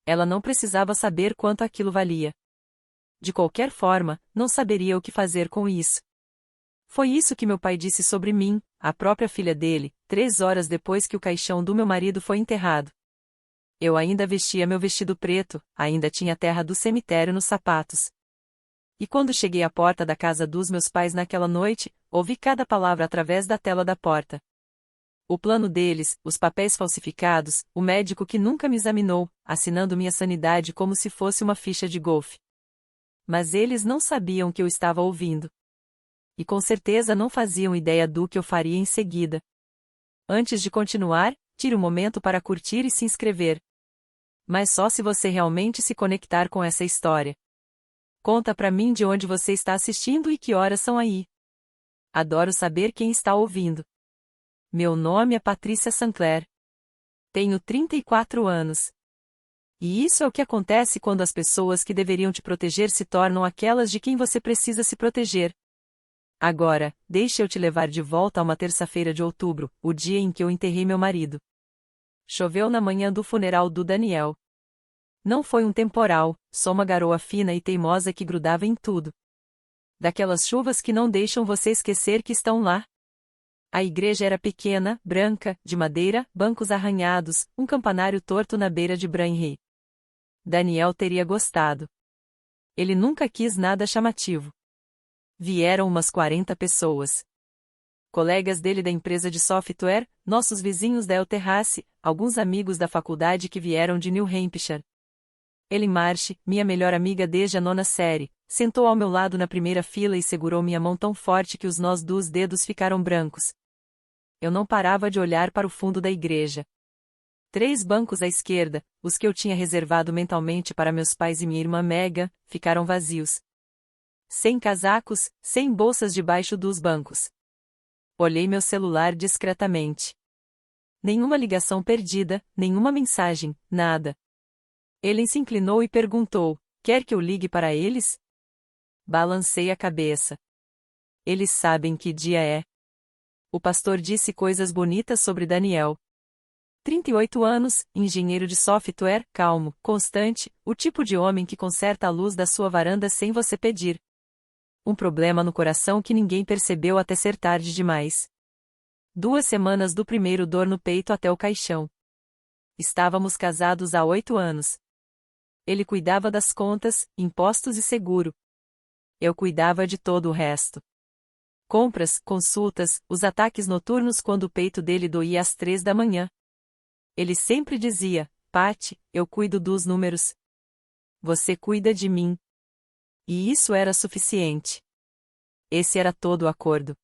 Ela não precisava saber quanto aquilo valia. De qualquer forma, não saberia o que fazer com isso. Foi isso que meu pai disse sobre mim, a própria filha dele, 3 horas depois que o caixão do meu marido foi enterrado. Eu ainda vestia meu vestido preto, ainda tinha a terra do cemitério nos sapatos. E quando cheguei à porta da casa dos meus pais naquela noite, ouvi cada palavra através da tela da porta. O plano deles, os papéis falsificados, o médico que nunca me examinou, assinando minha sanidade como se fosse uma ficha de golfe. Mas eles não sabiam que eu estava ouvindo. E com certeza não faziam ideia do que eu faria em seguida. Antes de continuar, tire um momento para curtir e se inscrever. Mas só se você realmente se conectar com essa história. Conta pra mim de onde você está assistindo e que horas são aí. Adoro saber quem está ouvindo. Meu nome é Patrícia Sancler. Tenho 34 anos. E isso é o que acontece quando as pessoas que deveriam te proteger se tornam aquelas de quem você precisa se proteger. Agora, deixa eu te levar de volta a uma terça-feira de outubro, o dia em que eu enterrei meu marido. Choveu na manhã do funeral do Daniel. Não foi um temporal, só uma garoa fina e teimosa que grudava em tudo. Daquelas chuvas que não deixam você esquecer que estão lá. A igreja era pequena, branca, de madeira, bancos arranhados, um campanário torto na beira de Branhy. Daniel teria gostado. Ele nunca quis nada chamativo. Vieram umas 40 pessoas. Colegas dele da empresa de software, nossos vizinhos da El Terrace, alguns amigos da faculdade que vieram de New Hampshire. Ellen Marsh, minha melhor amiga desde a 9ª série, sentou ao meu lado na primeira fila e segurou minha mão tão forte que os nós dos dedos ficaram brancos. Eu não parava de olhar para o fundo da igreja. 3 bancos à esquerda, os que eu tinha reservado mentalmente para meus pais e minha irmã Megan, ficaram vazios. 100 casacos, 100 bolsas debaixo dos bancos. Olhei meu celular discretamente. Nenhuma ligação perdida, nenhuma mensagem, nada. Ellen se inclinou e perguntou: quer que eu ligue para eles? Balancei a cabeça. Eles sabem que dia é. O pastor disse coisas bonitas sobre Daniel. 38 anos, engenheiro de software, calmo, constante, o tipo de homem que conserta a luz da sua varanda sem você pedir. Um problema no coração que ninguém percebeu até ser tarde demais. 2 semanas do primeiro dor no peito até o caixão. Estávamos casados há 8 anos. Ele cuidava das contas, impostos e seguro. Eu cuidava de todo o resto. Compras, consultas, os ataques noturnos quando o peito dele doía às 3 da manhã. Ele sempre dizia: Patty, eu cuido dos números. Você cuida de mim. E isso era suficiente. Esse era todo o acordo.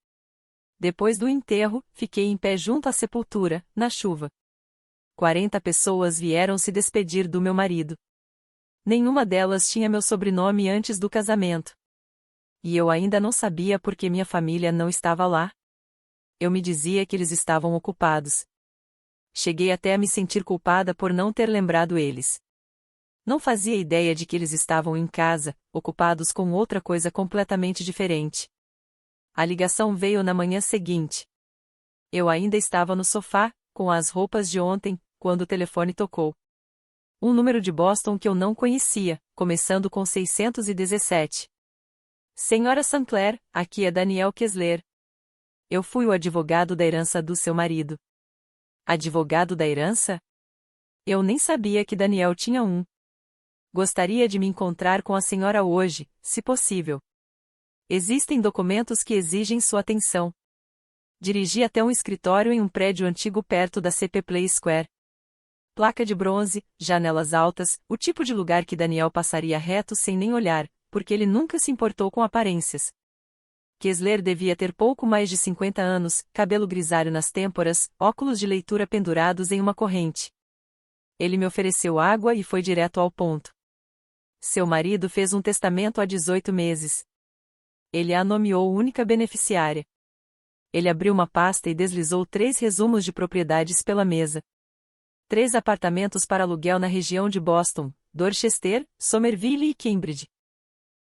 Depois do enterro, fiquei em pé junto à sepultura, na chuva. 40 pessoas vieram se despedir do meu marido. Nenhuma delas tinha meu sobrenome antes do casamento. E eu ainda não sabia por que minha família não estava lá. Eu me dizia que eles estavam ocupados. Cheguei até a me sentir culpada por não ter lembrado eles. Não fazia ideia de que eles estavam em casa, ocupados com outra coisa completamente diferente. A ligação veio na manhã seguinte. Eu ainda estava no sofá, com as roupas de ontem, quando o telefone tocou. Um número de Boston que eu não conhecia, começando com 617. Senhora Sancler, aqui é Daniel Kessler. Eu fui o advogado da herança do seu marido. Advogado da herança? Eu nem sabia que Daniel tinha um. Gostaria de me encontrar com a senhora hoje, se possível. Existem documentos que exigem sua atenção. Dirigi até um escritório em um prédio antigo perto da CP Play Square. Placa de bronze, janelas altas, o tipo de lugar que Daniel passaria reto sem nem olhar, porque ele nunca se importou com aparências. Kessler devia ter pouco mais de 50 anos, cabelo grisalho nas têmporas, óculos de leitura pendurados em uma corrente. Ele me ofereceu água e foi direto ao ponto. Seu marido fez um testamento há 18 meses. Ele a nomeou única beneficiária. Ele abriu uma pasta e deslizou 3 resumos de propriedades pela mesa. 3 apartamentos para aluguel na região de Boston, Dorchester, Somerville e Cambridge.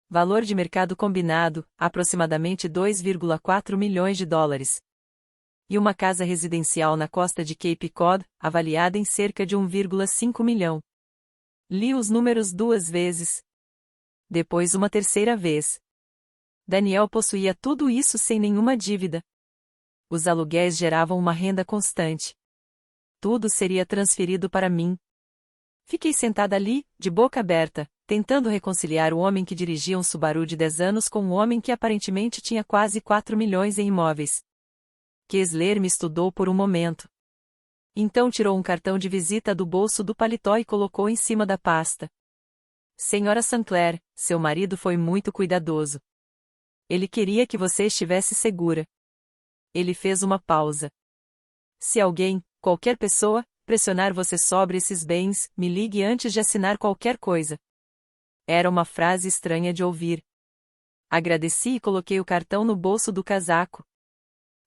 Valor de mercado combinado, aproximadamente 2,4 milhões de dólares. E uma casa residencial na costa de Cape Cod, avaliada em cerca de 1,5 milhão. Li os números 2 vezes. Depois uma terceira vez. Daniel possuía tudo isso sem nenhuma dívida. Os aluguéis geravam uma renda constante. Tudo seria transferido para mim. Fiquei sentada ali, de boca aberta, tentando reconciliar o homem que dirigia um Subaru de 10 anos com um homem que aparentemente tinha quase 4 milhões em imóveis. Kessler me estudou por um momento. Então tirou um cartão de visita do bolso do paletó e colocou em cima da pasta. Senhora Sinclair, seu marido foi muito cuidadoso. Ele queria que você estivesse segura. Ele fez uma pausa. Se alguém, qualquer pessoa, pressionar você sobre esses bens, me ligue antes de assinar qualquer coisa. Era uma frase estranha de ouvir. Agradeci e coloquei o cartão no bolso do casaco.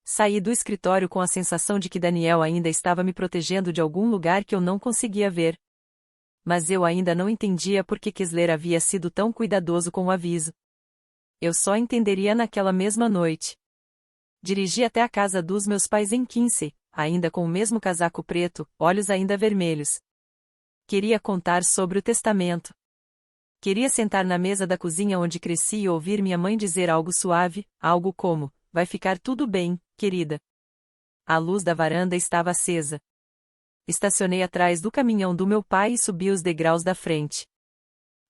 Saí do escritório com a sensação de que Daniel ainda estava me protegendo de algum lugar que eu não conseguia ver. Mas eu ainda não entendia por que Kessler havia sido tão cuidadoso com o aviso. Eu só entenderia naquela mesma noite. Dirigi até a casa dos meus pais em Quincy, ainda com o mesmo casaco preto, olhos ainda vermelhos. Queria contar sobre o testamento. Queria sentar na mesa da cozinha onde cresci e ouvir minha mãe dizer algo suave, algo como: vai ficar tudo bem, querida. A luz da varanda estava acesa. Estacionei atrás do caminhão do meu pai e subi os degraus da frente.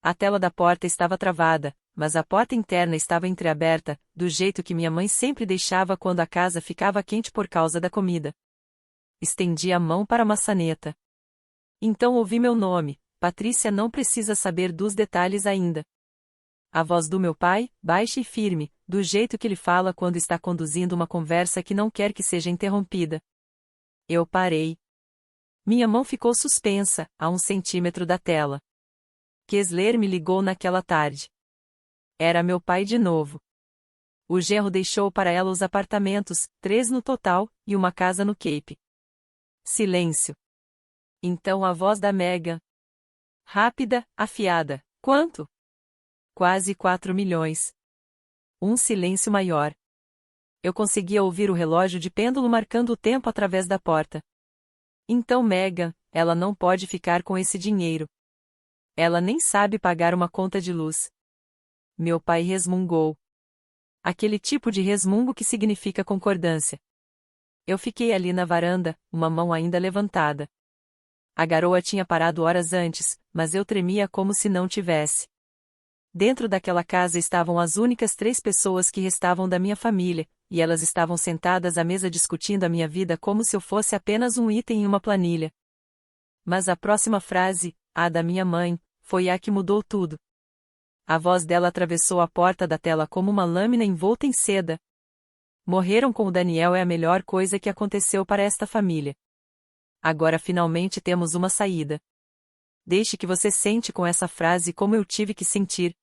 A tela da porta estava travada, mas a porta interna estava entreaberta, do jeito que minha mãe sempre deixava quando a casa ficava quente por causa da comida. Estendi a mão para a maçaneta. Então ouvi meu nome. Patrícia não precisa saber dos detalhes ainda. A voz do meu pai, baixa e firme, do jeito que ele fala quando está conduzindo uma conversa que não quer que seja interrompida. Eu parei. Minha mão ficou suspensa, a 1 centímetro da tela. Kessler me ligou naquela tarde. Era meu pai de novo. O genro deixou para ela os apartamentos, 3 no total, e uma casa no Cape. Silêncio. Então a voz da Megan. Rápida, afiada. Quanto? Quase 4 milhões. Um silêncio maior. Eu conseguia ouvir o relógio de pêndulo marcando o tempo através da porta. Então Megan, ela não pode ficar com esse dinheiro. Ela nem sabe pagar uma conta de luz. Meu pai resmungou. Aquele tipo de resmungo que significa concordância. Eu fiquei ali na varanda, uma mão ainda levantada. A garoa tinha parado horas antes, mas eu tremia como se não tivesse. Dentro daquela casa estavam as únicas 3 pessoas que restavam da minha família, e elas estavam sentadas à mesa discutindo a minha vida como se eu fosse apenas um item em uma planilha. Mas a próxima frase, a da minha mãe, foi a que mudou tudo. A voz dela atravessou a porta da tela como uma lâmina envolta em seda. Morreram com o Daniel é a melhor coisa que aconteceu para esta família. Agora finalmente temos uma saída. Deixe que você sente com essa frase como eu tive que sentir.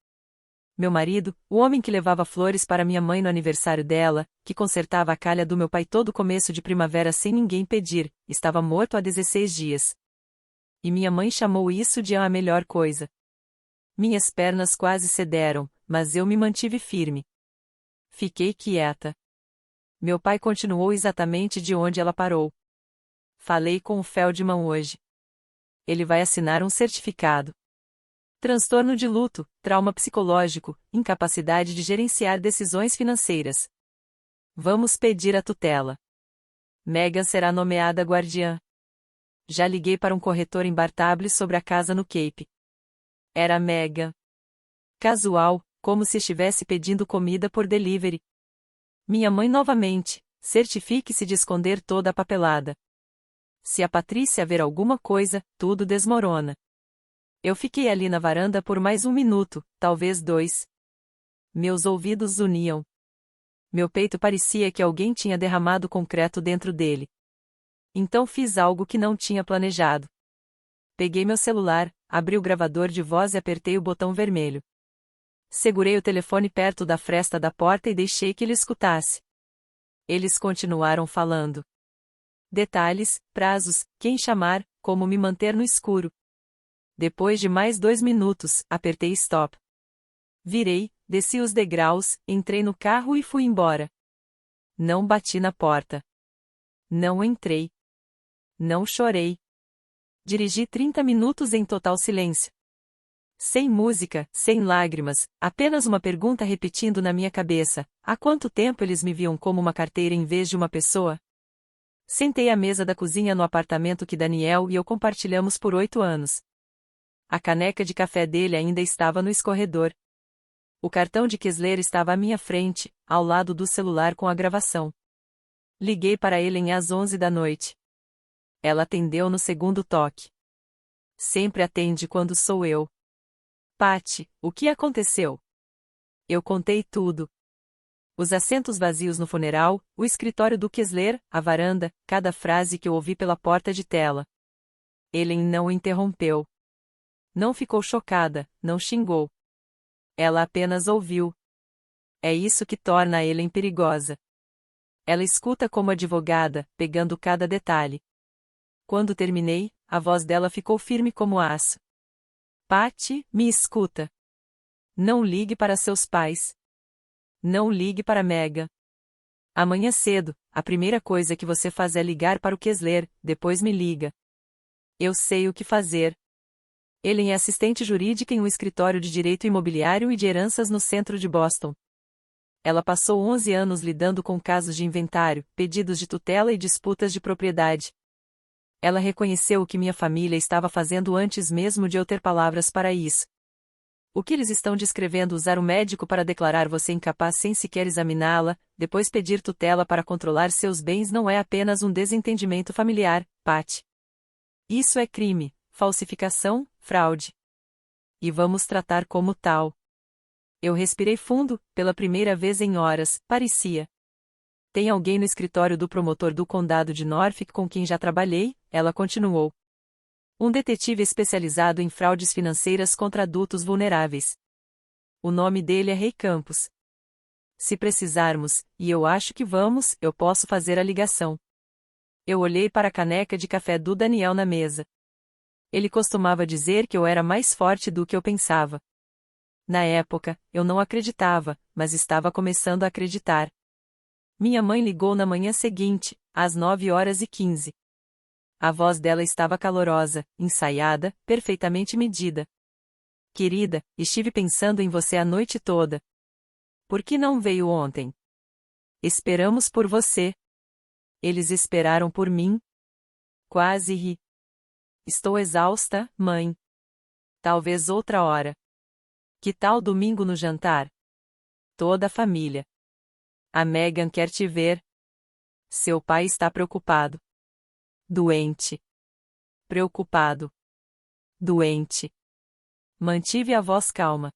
Meu marido, o homem que levava flores para minha mãe no aniversário dela, que consertava a calha do meu pai todo começo de primavera sem ninguém pedir, estava morto há 16 dias. E minha mãe chamou isso de a melhor coisa. Minhas pernas quase cederam, mas eu me mantive firme. Fiquei quieta. Meu pai continuou exatamente de onde ela parou. Falei com o Feldman hoje. Ele vai assinar um certificado. Transtorno de luto, trauma psicológico, incapacidade de gerenciar decisões financeiras. Vamos pedir a tutela. Megan será nomeada guardiã. Já liguei para um corretor em Bartable sobre a casa no Cape. Era Megan. Casual, como se estivesse pedindo comida por delivery. Minha mãe novamente, certifique-se de esconder toda a papelada. Se a Patrícia ver alguma coisa, tudo desmorona. Eu fiquei ali na varanda por mais 1 minuto, talvez 2. Meus ouvidos uniam. Meu peito parecia que alguém tinha derramado concreto dentro dele. Então fiz algo que não tinha planejado. Peguei meu celular, abri o gravador de voz e apertei o botão vermelho. Segurei o telefone perto da fresta da porta e deixei que ele escutasse. Eles continuaram falando. Detalhes, prazos, quem chamar, como me manter no escuro. Depois de mais 2 minutos, apertei stop. Virei, desci os degraus, entrei no carro e fui embora. Não bati na porta. Não entrei. Não chorei. Dirigi 30 minutos em total silêncio. Sem música, sem lágrimas, apenas uma pergunta repetindo na minha cabeça: há quanto tempo eles me viam como uma carteira em vez de uma pessoa? Sentei à mesa da cozinha no apartamento que Daniel e eu compartilhamos por 8 anos. A caneca de café dele ainda estava no escorredor. O cartão de Kessler estava à minha frente, ao lado do celular com a gravação. Liguei para Ellen às 11 da noite. Ela atendeu no segundo toque. Sempre atende quando sou eu. Patty, o que aconteceu? Eu contei tudo. Os assentos vazios no funeral, o escritório do Kessler, a varanda, cada frase que eu ouvi pela porta de tela. Ellen não o interrompeu. Não ficou chocada, não xingou. Ela apenas ouviu. É isso que torna a Ellen perigosa. Ela escuta como advogada, pegando cada detalhe. Quando terminei, a voz dela ficou firme como aço. Patty, me escuta. Não ligue para seus pais. Não ligue para Megan. Amanhã cedo, a primeira coisa que você faz é ligar para o Kessler, depois me liga. Eu sei o que fazer. Ellen é assistente jurídica em um escritório de direito imobiliário e de heranças no centro de Boston. Ela passou 11 anos lidando com casos de inventário, pedidos de tutela e disputas de propriedade. Ela reconheceu o que minha família estava fazendo antes mesmo de eu ter palavras para isso. O que eles estão descrevendo: usar o médico para declarar você incapaz sem sequer examiná-la, depois pedir tutela para controlar seus bens, não é apenas um desentendimento familiar, Patty. Isso é crime, falsificação, fraude. E vamos tratar como tal. Eu respirei fundo, pela primeira vez em horas, parecia. Tem alguém no escritório do promotor do condado de Norfolk com quem já trabalhei, ela continuou. Um detetive especializado em fraudes financeiras contra adultos vulneráveis. O nome dele é Ray Campos. Se precisarmos, e eu acho que vamos, eu posso fazer a ligação. Eu olhei para a caneca de café do Daniel na mesa. Ele costumava dizer que eu era mais forte do que eu pensava. Na época, eu não acreditava, mas estava começando a acreditar. Minha mãe ligou na manhã seguinte, às 9h15. A voz dela estava calorosa, ensaiada, perfeitamente medida. Querida, estive pensando em você a noite toda. Por que não veio ontem? Esperamos por você. Eles esperaram por mim? Quase ri. Estou exausta, mãe. Talvez outra hora. Que tal domingo no jantar? Toda a família. A Megan quer te ver. Seu pai está preocupado. Doente. Preocupado. Doente. Mantive a voz calma.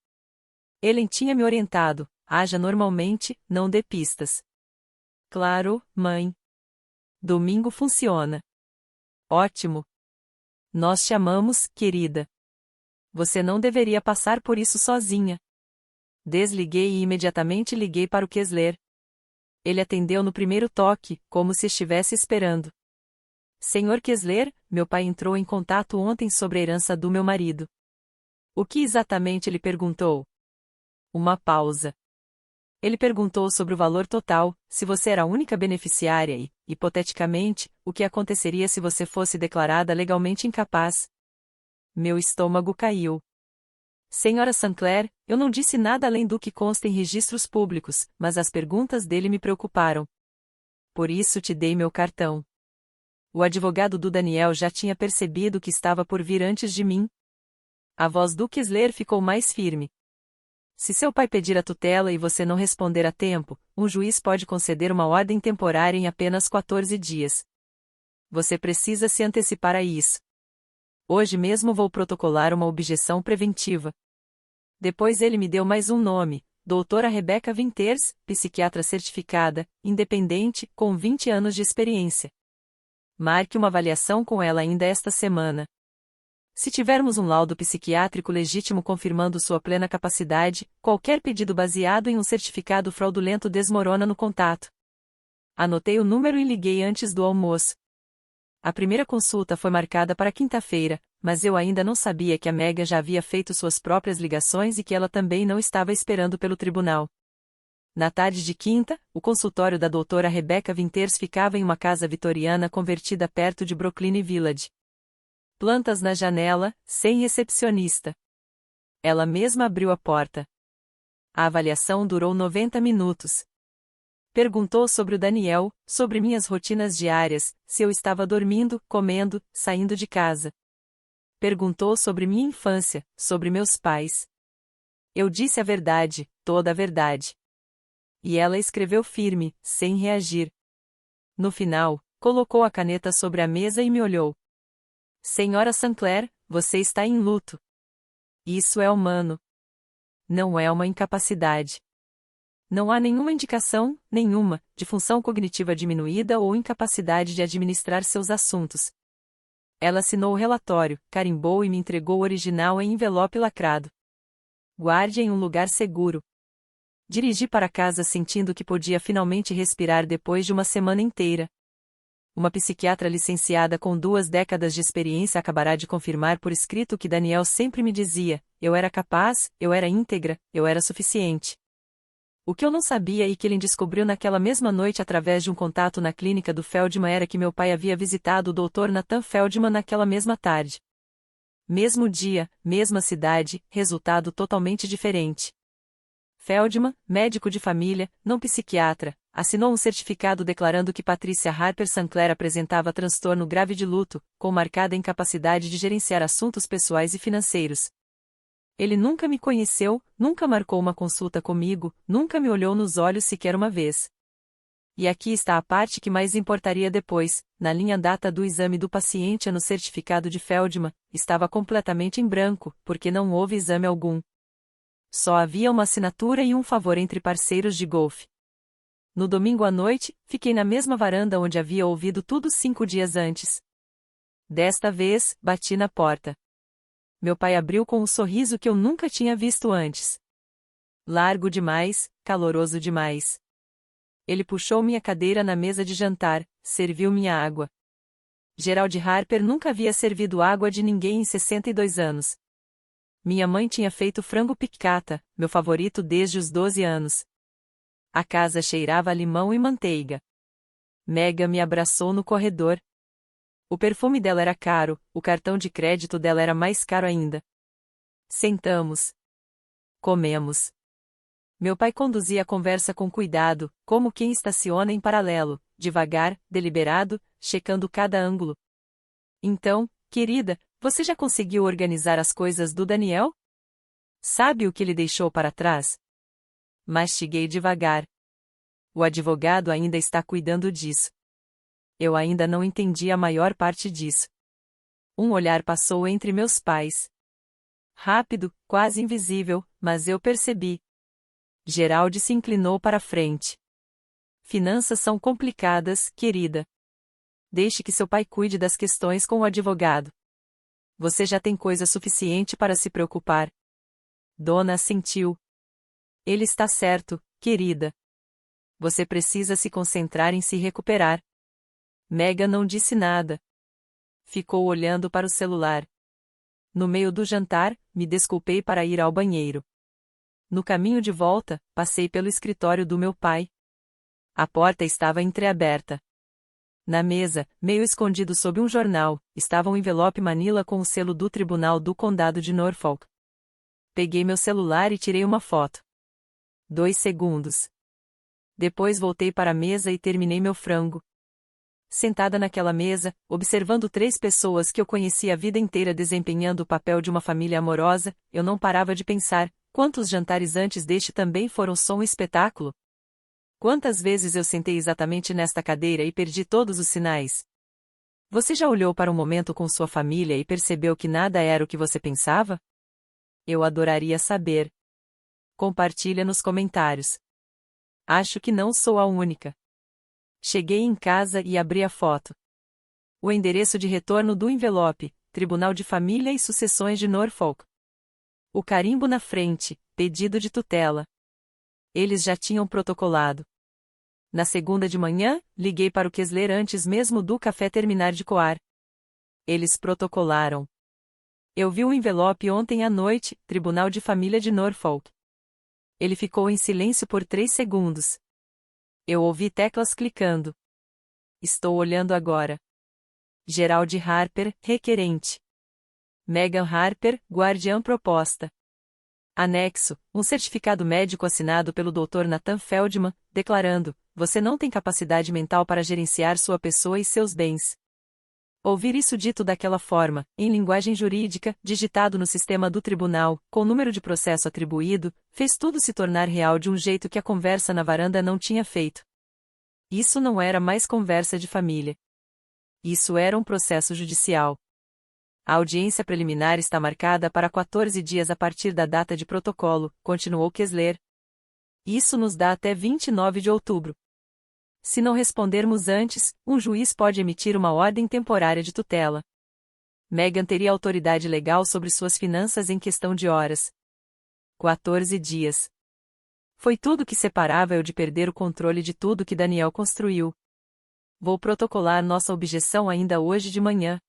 Ellen tinha me orientado: haja normalmente, não dê pistas. Claro, mãe. Domingo funciona. Ótimo. Nós te amamos, querida. Você não deveria passar por isso sozinha. Desliguei e imediatamente liguei para o Kessler. Ele atendeu no primeiro toque, como se estivesse esperando. Senhor Kessler, meu pai entrou em contato ontem sobre a herança do meu marido. O que exatamente ele perguntou? Uma pausa. Ele perguntou sobre o valor total, se você era a única beneficiária e, hipoteticamente, o que aconteceria se você fosse declarada legalmente incapaz. Meu estômago caiu. Senhora Sinclair, eu não disse nada além do que consta em registros públicos, mas as perguntas dele me preocuparam. Por isso te dei meu cartão. O advogado do Daniel já tinha percebido que estava por vir antes de mim. A voz do Kessler ficou mais firme. Se seu pai pedir a tutela e você não responder a tempo, um juiz pode conceder uma ordem temporária em apenas 14 dias. Você precisa se antecipar a isso. Hoje mesmo vou protocolar uma objeção preventiva. Depois ele me deu mais um nome, doutora Rebecca Winters, psiquiatra certificada, independente, com 20 anos de experiência. Marque uma avaliação com ela ainda esta semana. Se tivermos um laudo psiquiátrico legítimo confirmando sua plena capacidade, qualquer pedido baseado em um certificado fraudulento desmorona no contato. Anotei o número e liguei antes do almoço. A primeira consulta foi marcada para quinta-feira, mas eu ainda não sabia que a Megan já havia feito suas próprias ligações e que ela também não estava esperando pelo tribunal. Na tarde de quinta, o consultório da doutora Rebecca Winters ficava em uma casa vitoriana convertida perto de Brooklyn Village. Plantas na janela, sem recepcionista. Ela mesma abriu a porta. A avaliação durou 90 minutos. Perguntou sobre o Daniel, sobre minhas rotinas diárias, se eu estava dormindo, comendo, saindo de casa. Perguntou sobre minha infância, sobre meus pais. Eu disse a verdade, toda a verdade. E ela escreveu firme, sem reagir. No final, colocou a caneta sobre a mesa e me olhou. Senhora Sinclair, você está em luto. Isso é humano. Não é uma incapacidade. Não há nenhuma indicação, nenhuma, de função cognitiva diminuída ou incapacidade de administrar seus assuntos. Ela assinou o relatório, carimbou e me entregou o original em envelope lacrado. Guarde em um lugar seguro. Dirigi para casa sentindo que podia finalmente respirar depois de uma semana inteira. Uma psiquiatra licenciada com 2 décadas de experiência acabará de confirmar por escrito o que Daniel sempre me dizia: eu era capaz, eu era íntegra, eu era suficiente. O que eu não sabia e que ele descobriu naquela mesma noite através de um contato na clínica do Feldman era que meu pai havia visitado o Dr. Nathan Feldman naquela mesma tarde. Mesmo dia, mesma cidade, resultado totalmente diferente. Feldman, médico de família, não psiquiatra, assinou um certificado declarando que Patricia Harper Sinclair apresentava transtorno grave de luto, com marcada incapacidade de gerenciar assuntos pessoais e financeiros. Ele nunca me conheceu, nunca marcou uma consulta comigo, nunca me olhou nos olhos sequer uma vez. E aqui está a parte que mais importaria depois: na linha data do exame do paciente no certificado de Feldman, estava completamente em branco, porque não houve exame algum. Só havia uma assinatura e um favor entre parceiros de golfe. No domingo à noite, fiquei na mesma varanda onde havia ouvido tudo 5 dias antes. Desta vez, bati na porta. Meu pai abriu com um sorriso que eu nunca tinha visto antes. Largo demais, caloroso demais. Ele puxou minha cadeira na mesa de jantar, serviu minha água. Gerald Harper nunca havia servido água de ninguém em 62 anos. Minha mãe tinha feito frango piccata, meu favorito desde os 12 anos. A casa cheirava a limão e manteiga. Mega me abraçou no corredor. O perfume dela era caro, o cartão de crédito dela era mais caro ainda. Sentamos. Comemos. Meu pai conduzia a conversa com cuidado, como quem estaciona em paralelo, devagar, deliberado, checando cada ângulo. Então, querida, você já conseguiu organizar as coisas do Daniel? Sabe o que ele deixou para trás? Mastiguei devagar. O advogado ainda está cuidando disso. Eu ainda não entendi a maior parte disso. Um olhar passou entre meus pais. Rápido, quase invisível, mas eu percebi. Gerald se inclinou para a frente. Finanças são complicadas, querida. Deixe que seu pai cuide das questões com o advogado. Você já tem coisa suficiente para se preocupar. Dona assentiu. Ele está certo, querida. Você precisa se concentrar em se recuperar. Mega não disse nada. Ficou olhando para o celular. No meio do jantar, me desculpei para ir ao banheiro. No caminho de volta, passei pelo escritório do meu pai. A porta estava entreaberta. Na mesa, meio escondido sob um jornal, estava um envelope manila com o selo do Tribunal do Condado de Norfolk. Peguei meu celular e tirei uma foto. 2 segundos. Depois voltei para a mesa e terminei meu frango. Sentada naquela mesa, observando 3 pessoas que eu conhecia a vida inteira desempenhando o papel de uma família amorosa, eu não parava de pensar: quantos jantares antes deste também foram só um espetáculo? Quantas vezes eu sentei exatamente nesta cadeira e perdi todos os sinais? Você já olhou para um momento com sua família e percebeu que nada era o que você pensava? Eu adoraria saber. Compartilha nos comentários. Acho que não sou a única. Cheguei em casa e abri a foto. O endereço de retorno do envelope: Tribunal de Família e Sucessões de Norfolk. O carimbo na frente: pedido de tutela. Eles já tinham protocolado. Na segunda de manhã, liguei para o Kessler antes mesmo do café terminar de coar. Eles protocolaram. Eu vi o envelope ontem à noite: Tribunal de Família de Norfolk. Ele ficou em silêncio por 3 segundos. Eu ouvi teclas clicando. Estou olhando agora. Gerald Harper, requerente. Megan Harper, guardiã proposta. Anexo, um certificado médico assinado pelo Dr. Nathan Feldman, declarando: você não tem capacidade mental para gerenciar sua pessoa e seus bens. Ouvir isso dito daquela forma, em linguagem jurídica, digitado no sistema do tribunal, com o número de processo atribuído, fez tudo se tornar real de um jeito que a conversa na varanda não tinha feito. Isso não era mais conversa de família. Isso era um processo judicial. A audiência preliminar está marcada para 14 dias a partir da data de protocolo, continuou Kessler. Isso nos dá até 29 de outubro. Se não respondermos antes, um juiz pode emitir uma ordem temporária de tutela. Meghan teria autoridade legal sobre suas finanças em questão de horas. 14 dias. Foi tudo que separava eu de perder o controle de tudo que Daniel construiu. Vou protocolar nossa objeção ainda hoje de manhã.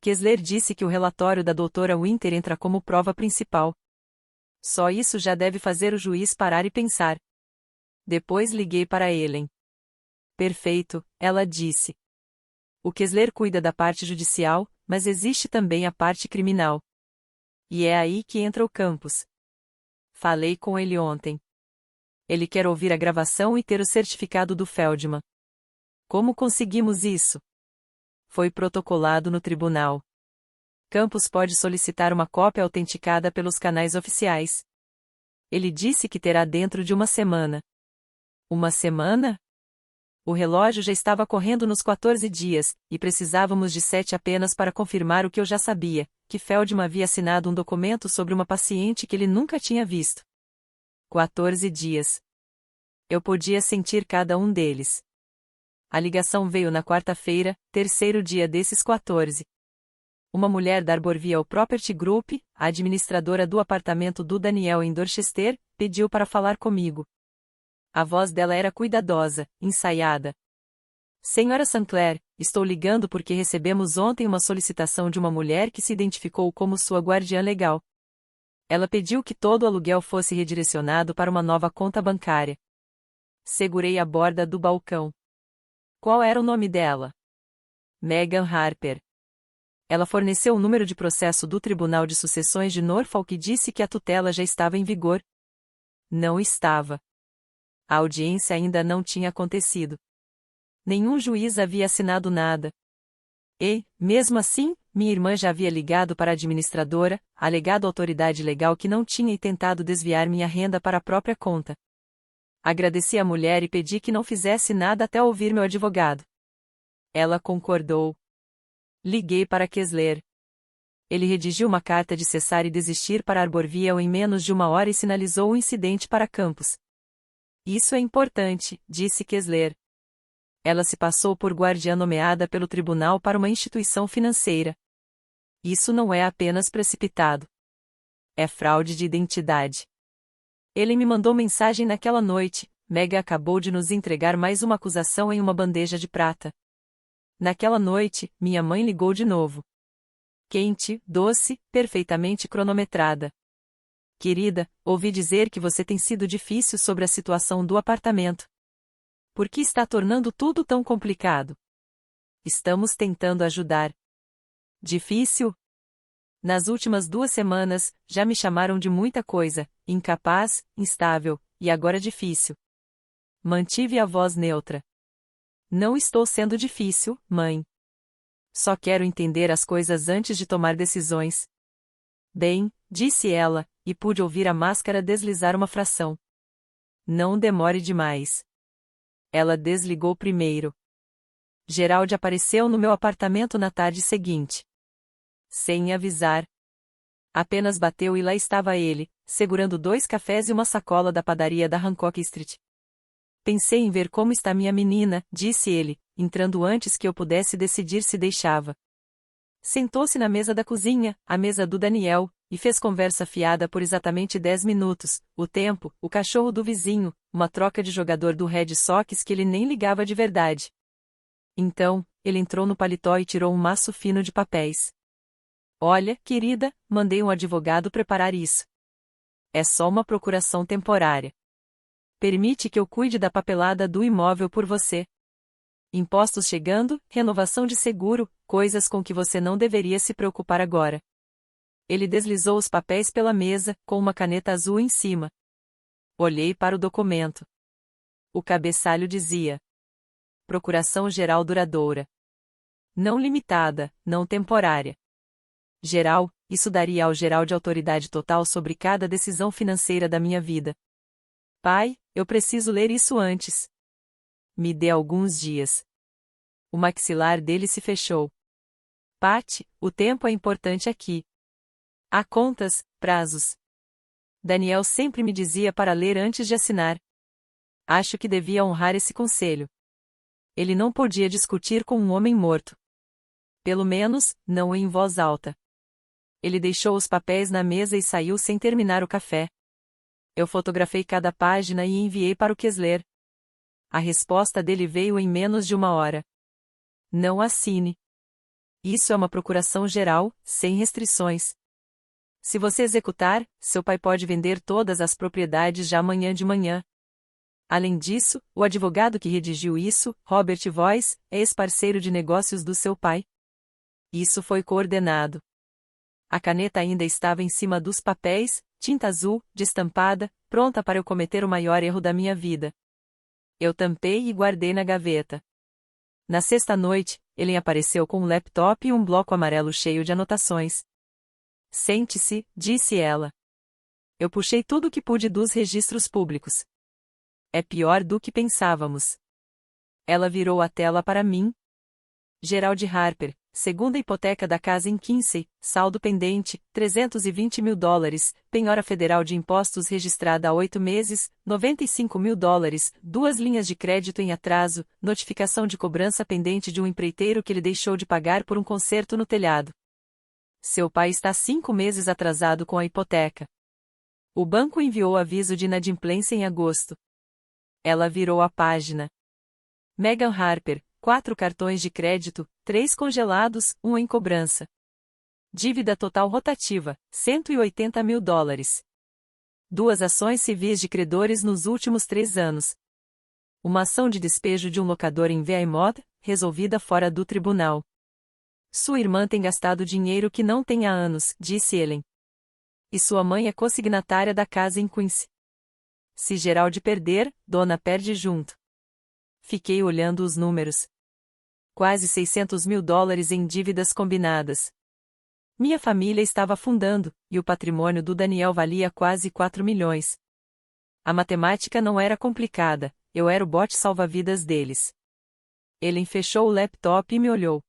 Kessler disse que o relatório da doutora Winter entra como prova principal. Só isso já deve fazer o juiz parar e pensar. Depois liguei para Ellen. Perfeito, ela disse. O Kessler cuida da parte judicial, mas existe também a parte criminal. E é aí que entra o campus. Falei com ele ontem. Ele quer ouvir a gravação e ter o certificado do Feldman. Como conseguimos isso? Foi protocolado no tribunal. Campos pode solicitar uma cópia autenticada pelos canais oficiais. Ele disse que terá dentro de uma semana. Uma semana? O relógio já estava correndo nos 14 dias, e precisávamos de 7 apenas para confirmar o que eu já sabia, que Feldman havia assinado um documento sobre uma paciente que ele nunca tinha visto. 14 dias. Eu podia sentir cada um deles. A ligação veio na quarta-feira, terceiro dia desses 14. Uma mulher da Arborville Property Group, a administradora do apartamento do Daniel em Dorchester, pediu para falar comigo. A voz dela era cuidadosa, ensaiada. Senhora Sinclair, estou ligando porque recebemos ontem uma solicitação de uma mulher que se identificou como sua guardiã legal. Ela pediu que todo o aluguel fosse redirecionado para uma nova conta bancária. Segurei a borda do balcão. Qual era o nome dela? Meghan Harper. Ela forneceu o número de processo do Tribunal de Sucessões de Norfolk e disse que a tutela já estava em vigor. Não estava. A audiência ainda não tinha acontecido. Nenhum juiz havia assinado nada. E, mesmo assim, minha irmã já havia ligado para a administradora, alegado autoridade legal que não tinha e tentado desviar minha renda para a própria conta. Agradeci à mulher e pedi que não fizesse nada até ouvir meu advogado. Ela concordou. Liguei para Kessler. Ele redigiu uma carta de cessar e desistir para Arborville em menos de uma hora e sinalizou o incidente para Campos. Isso é importante, disse Kessler. Ela se passou por guardiã nomeada pelo tribunal para uma instituição financeira. Isso não é apenas precipitado. É fraude de identidade. Ele me mandou mensagem naquela noite: Meghan acabou de nos entregar mais uma acusação em uma bandeja de prata. Naquela noite, minha mãe ligou de novo. Quente, doce, perfeitamente cronometrada. Querida, ouvi dizer que você tem sido difícil sobre a situação do apartamento. Por que está tornando tudo tão complicado? Estamos tentando ajudar. Difícil? Nas últimas 2 semanas, já me chamaram de muita coisa: incapaz, instável, e agora difícil. Mantive a voz neutra. Não estou sendo difícil, mãe. Só quero entender as coisas antes de tomar decisões. Bem, disse ela, e pude ouvir a máscara deslizar uma fração. Não demore demais. Ela desligou primeiro. Gerald apareceu no meu apartamento na tarde seguinte. Sem avisar. Apenas bateu e lá estava ele, segurando 2 cafés e uma sacola da padaria da Hancock Street. Pensei em ver como está minha menina, disse ele, entrando antes que eu pudesse decidir se deixava. Sentou-se na mesa da cozinha, a mesa do Daniel, e fez conversa fiada por exatamente 10 minutos, o tempo, o cachorro do vizinho, uma troca de jogador do Red Sox que ele nem ligava de verdade. Então, ele entrou no paletó e tirou um maço fino de papéis. Olha, querida, mandei um advogado preparar isso. É só uma procuração temporária. Permite que eu cuide da papelada do imóvel por você. Impostos chegando, renovação de seguro, coisas com que você não deveria se preocupar agora. Ele deslizou os papéis pela mesa, com uma caneta azul em cima. Olhei para o documento. O cabeçalho dizia: Procuração Geral Duradoura. Não limitada, não temporária. Geral, isso daria ao geral de autoridade total sobre cada decisão financeira da minha vida. Pai, eu preciso ler isso antes. Me dê alguns dias. O maxilar dele se fechou. Patty, o tempo é importante aqui. Há contas, prazos. Daniel sempre me dizia para ler antes de assinar. Acho que devia honrar esse conselho. Ele não podia discutir com um homem morto. Pelo menos, não em voz alta. Ele deixou os papéis na mesa e saiu sem terminar o café. Eu fotografei cada página e enviei para o Kessler. A resposta dele veio em menos de 1 hora. Não assine. Isso é uma procuração geral, sem restrições. Se você executar, seu pai pode vender todas as propriedades já amanhã de manhã. Além disso, o advogado que redigiu isso, Robert Voice, é ex-parceiro de negócios do seu pai. Isso foi coordenado. A caneta ainda estava em cima dos papéis, tinta azul, destampada, pronta para eu cometer o maior erro da minha vida. Eu tampei e guardei na gaveta. Na sexta noite, ele apareceu com um laptop e um bloco amarelo cheio de anotações. Sente-se, disse ela. Eu puxei tudo o que pude dos registros públicos. É pior do que pensávamos. Ela virou a tela para mim. Gerald Harper, segunda hipoteca da casa em Kinsey, saldo pendente, $320 mil, penhora federal de impostos registrada há 8 meses, $95 mil, 2 linhas de crédito em atraso, notificação de cobrança pendente de um empreiteiro que ele deixou de pagar por um conserto no telhado. Seu pai está 5 meses atrasado com a hipoteca. O banco enviou aviso de inadimplência em agosto. Ela virou a página. Meghan Harper, 4 cartões de crédito, 3 congelados, 1 em cobrança. Dívida total rotativa, $180 mil. 2 ações civis de credores nos últimos 3 anos. Uma ação de despejo de um locador em Weymouth, resolvida fora do tribunal. Sua irmã tem gastado dinheiro que não tem há anos, disse Ellen. E sua mãe é consignatária da casa em Quincy. Se Gerald perder, Dona perde junto. Fiquei olhando os números. Quase $600 mil em dívidas combinadas. Minha família estava afundando, e o patrimônio do Daniel valia quase 4 milhões. A matemática não era complicada, eu era o bote salva-vidas deles. Ele fechou o laptop e me olhou.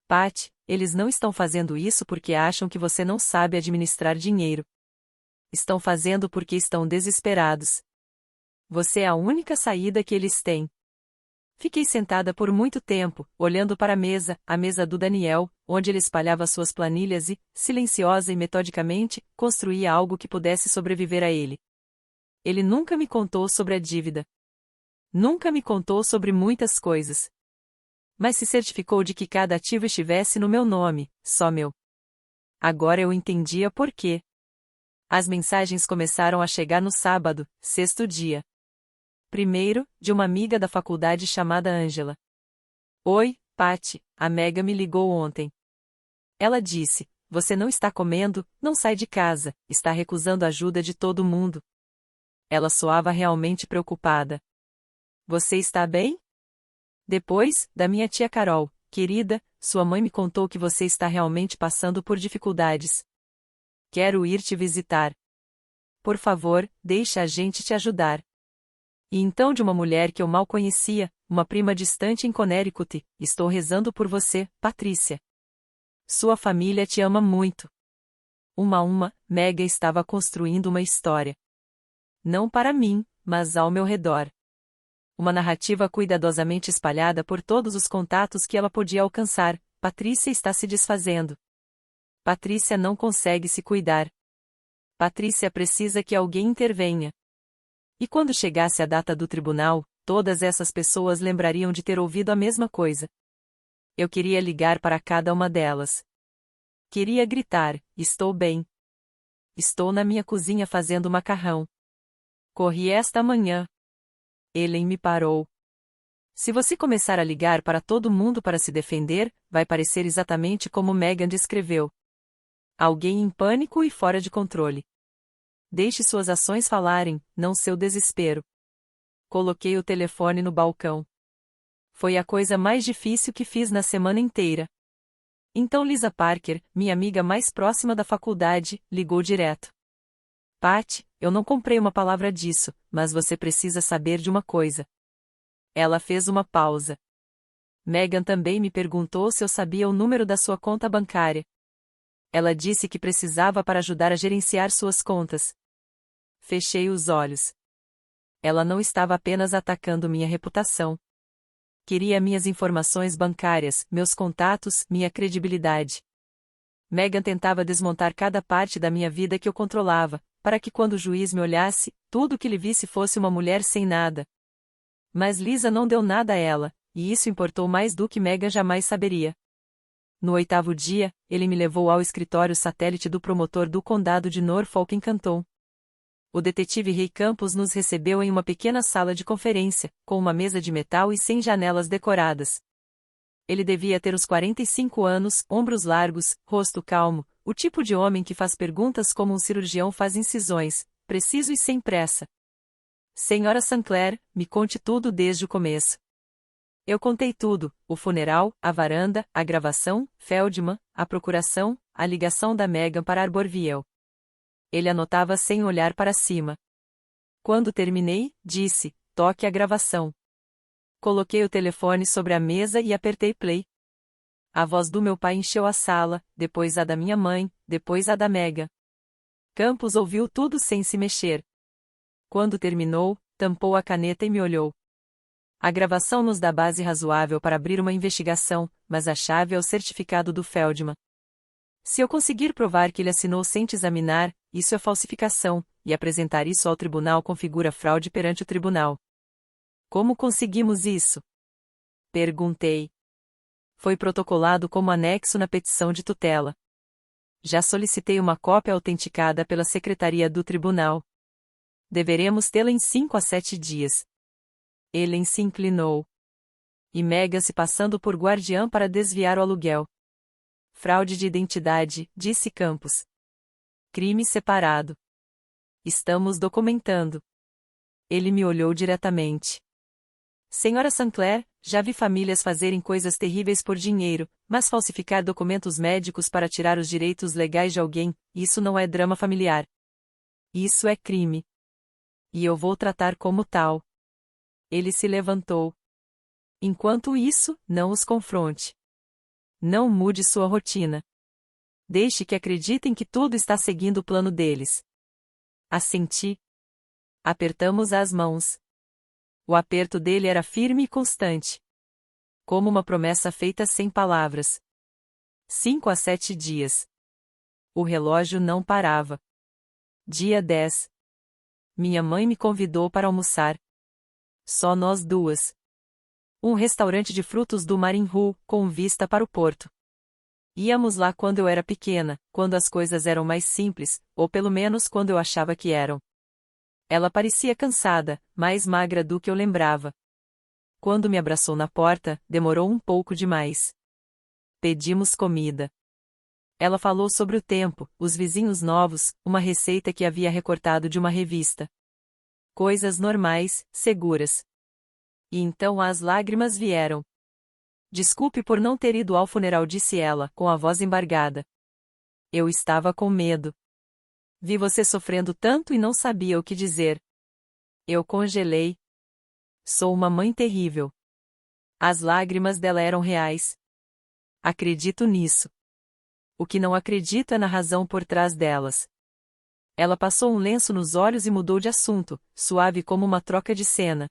Patty, eles não estão fazendo isso porque acham que você não sabe administrar dinheiro. Estão fazendo porque estão desesperados. Você é a única saída que eles têm. Fiquei sentada por muito tempo, olhando para a mesa do Daniel, onde ele espalhava suas planilhas e, silenciosa e metodicamente, construía algo que pudesse sobreviver a ele. Ele nunca me contou sobre a dívida. Nunca me contou sobre muitas coisas. Mas se certificou de que cada ativo estivesse no meu nome, só meu. Agora eu entendia por quê. As mensagens começaram a chegar no sábado, 6º dia. Primeiro, de uma amiga da faculdade chamada Angela. Oi, Patty, a Meghan me ligou ontem. Ela disse, você não está comendo, não sai de casa, está recusando a ajuda de todo mundo. Ela soava realmente preocupada. Você está bem? Depois, da minha tia Carol, querida, sua mãe me contou que você está realmente passando por dificuldades. Quero ir te visitar. Por favor, deixe a gente te ajudar. E então de uma mulher que eu mal conhecia, uma prima distante em Connecticut, estou rezando por você, Patrícia. Sua família te ama muito. Meghan estava construindo uma história. Não para mim, mas ao meu redor. Uma narrativa cuidadosamente espalhada por todos os contatos que ela podia alcançar. Patrícia está se desfazendo. Patrícia não consegue se cuidar. Patrícia precisa que alguém intervenha. E quando chegasse a data do tribunal, todas essas pessoas lembrariam de ter ouvido a mesma coisa. Eu queria ligar para cada uma delas. Queria gritar, estou bem. Estou na minha cozinha fazendo macarrão. Corri esta manhã. Ellen me parou. Se você começar a ligar para todo mundo para se defender, vai parecer exatamente como Meghan descreveu. Alguém em pânico e fora de controle. Deixe suas ações falarem, não seu desespero. Coloquei o telefone no balcão. Foi a coisa mais difícil que fiz na semana inteira. Então Lisa Parker, minha amiga mais próxima da faculdade, ligou direto. Pat, eu não comprei uma palavra disso, mas você precisa saber de uma coisa. Ela fez uma pausa. Megan também me perguntou se eu sabia o número da sua conta bancária. Ela disse que precisava para ajudar a gerenciar suas contas. Fechei os olhos. Ela não estava apenas atacando minha reputação. Queria minhas informações bancárias, meus contatos, minha credibilidade. Megan tentava desmontar cada parte da minha vida que eu controlava, para que quando o juiz me olhasse, tudo que lhe visse fosse uma mulher sem nada. Mas Lisa não deu nada a ela, e isso importou mais do que Megan jamais saberia. No 8º dia, ele me levou ao escritório satélite do promotor do condado de Norfolk em Canton. O detetive Ray Campos nos recebeu em uma pequena sala de conferência, com uma mesa de metal e sem janelas decoradas. Ele devia ter uns 45 anos, ombros largos, rosto calmo, o tipo de homem que faz perguntas como um cirurgião faz incisões, preciso e sem pressa. Senhora Sinclair, me conte tudo desde o começo. Eu contei tudo, o funeral, a varanda, a gravação, Feldman, a procuração, a ligação da Megan para Arborville. Ele anotava sem olhar para cima. Quando terminei, disse, toque a gravação. Coloquei o telefone sobre a mesa e apertei play. A voz do meu pai encheu a sala, depois a da minha mãe, depois a da Megan. Campos ouviu tudo sem se mexer. Quando terminou, tampou a caneta e me olhou. A gravação nos dá base razoável para abrir uma investigação, mas a chave é o certificado do Feldman. Se eu conseguir provar que ele assinou sem te examinar, isso é falsificação, e apresentar isso ao tribunal configura fraude perante o tribunal. Como conseguimos isso? Perguntei. Foi protocolado como anexo na petição de tutela. Já solicitei uma cópia autenticada pela secretaria do tribunal. Deveremos tê-la em 5 a 7 dias. Ele se inclinou. E Megan se passando por guardiã para desviar o aluguel. Fraude de identidade, disse Campos. Crime separado. Estamos documentando. Ele me olhou diretamente. Senhora Sinclair, já vi famílias fazerem coisas terríveis por dinheiro, mas falsificar documentos médicos para tirar os direitos legais de alguém, isso não é drama familiar. Isso é crime. E eu vou tratar como tal. Ele se levantou. Enquanto isso, não os confronte. Não mude sua rotina. Deixe que acreditem que tudo está seguindo o plano deles. Assenti. Apertamos as mãos. O aperto dele era firme e constante. Como uma promessa feita sem palavras. 5 a 7 dias. O relógio não parava. Dia 10. Minha mãe me convidou para almoçar. Só nós duas. Um restaurante de frutos do Marinhu, com vista para o porto. Íamos lá quando eu era pequena, quando as coisas eram mais simples, ou pelo menos quando eu achava que eram. Ela parecia cansada, mais magra do que eu lembrava. Quando me abraçou na porta, demorou um pouco demais. Pedimos comida. Ela falou sobre o tempo, os vizinhos novos, uma receita que havia recortado de uma revista. Coisas normais, seguras. E então as lágrimas vieram. Desculpe por não ter ido ao funeral, disse ela, com a voz embargada. Eu estava com medo. Vi você sofrendo tanto e não sabia o que dizer. Eu congelei. Sou uma mãe terrível. As lágrimas dela eram reais. Acredito nisso. O que não acredito é na razão por trás delas. Ela passou um lenço nos olhos e mudou de assunto, suave como uma troca de cena.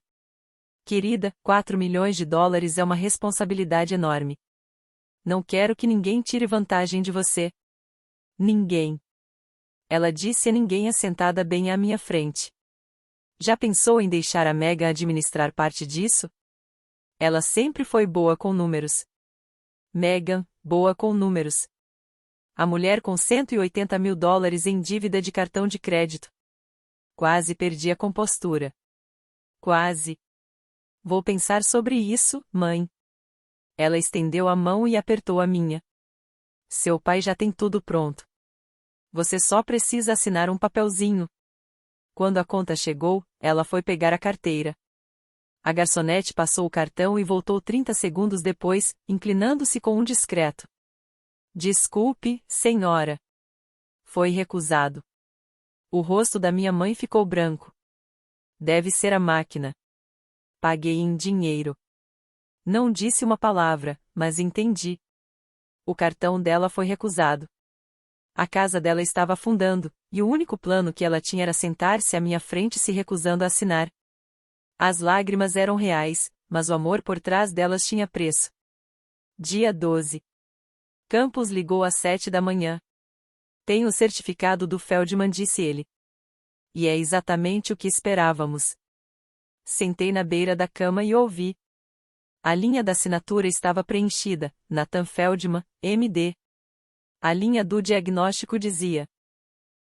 Querida, 4 milhões de dólares é uma responsabilidade enorme. Não quero que ninguém tire vantagem de você. Ninguém. Ela disse a ninguém assentada bem à minha frente. Já pensou em deixar a Megan administrar parte disso? Ela sempre foi boa com números. Megan, boa com números. A mulher com 180 mil dólares em dívida de cartão de crédito. Quase perdi a compostura. Quase. Vou pensar sobre isso, mãe. Ela estendeu a mão e apertou a minha. Seu pai já tem tudo pronto. Você só precisa assinar um papelzinho. Quando a conta chegou, ela foi pegar a carteira. A garçonete passou o cartão e voltou 30 segundos depois, inclinando-se com um discreto: "Desculpe, senhora. Foi recusado." O rosto da minha mãe ficou branco. Deve ser a máquina. Paguei em dinheiro. Não disse uma palavra, mas entendi. O cartão dela foi recusado. A casa dela estava afundando, e o único plano que ela tinha era sentar-se à minha frente se recusando a assinar. As lágrimas eram reais, mas o amor por trás delas tinha preço. Dia 12. Campos ligou às 7 da manhã. "Tenho o certificado do Feldman", disse ele. E é exatamente o que esperávamos. Sentei na beira da cama e ouvi. A linha da assinatura estava preenchida: Nathan Feldman, MD. A linha do diagnóstico dizia: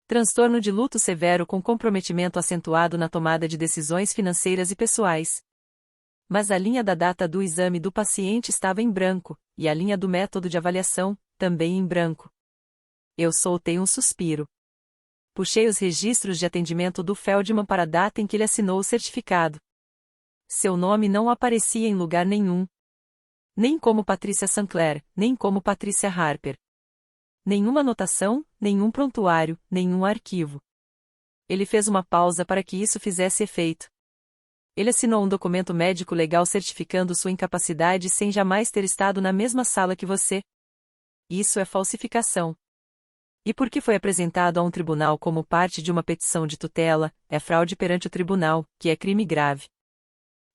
transtorno de luto severo com comprometimento acentuado na tomada de decisões financeiras e pessoais. Mas a linha da data do exame do paciente estava em branco, e a linha do método de avaliação, também em branco. Eu soltei um suspiro. Puxei os registros de atendimento do Feldman para a data em que ele assinou o certificado. Seu nome não aparecia em lugar nenhum. Nem como Patrícia Sinclair, nem como Patrícia Harper. Nenhuma anotação, nenhum prontuário, nenhum arquivo. Ele fez uma pausa para que isso fizesse efeito. Ele assinou um documento médico legal certificando sua incapacidade sem jamais ter estado na mesma sala que você. Isso é falsificação. E porque foi apresentado a um tribunal como parte de uma petição de tutela, é fraude perante o tribunal, que é crime grave.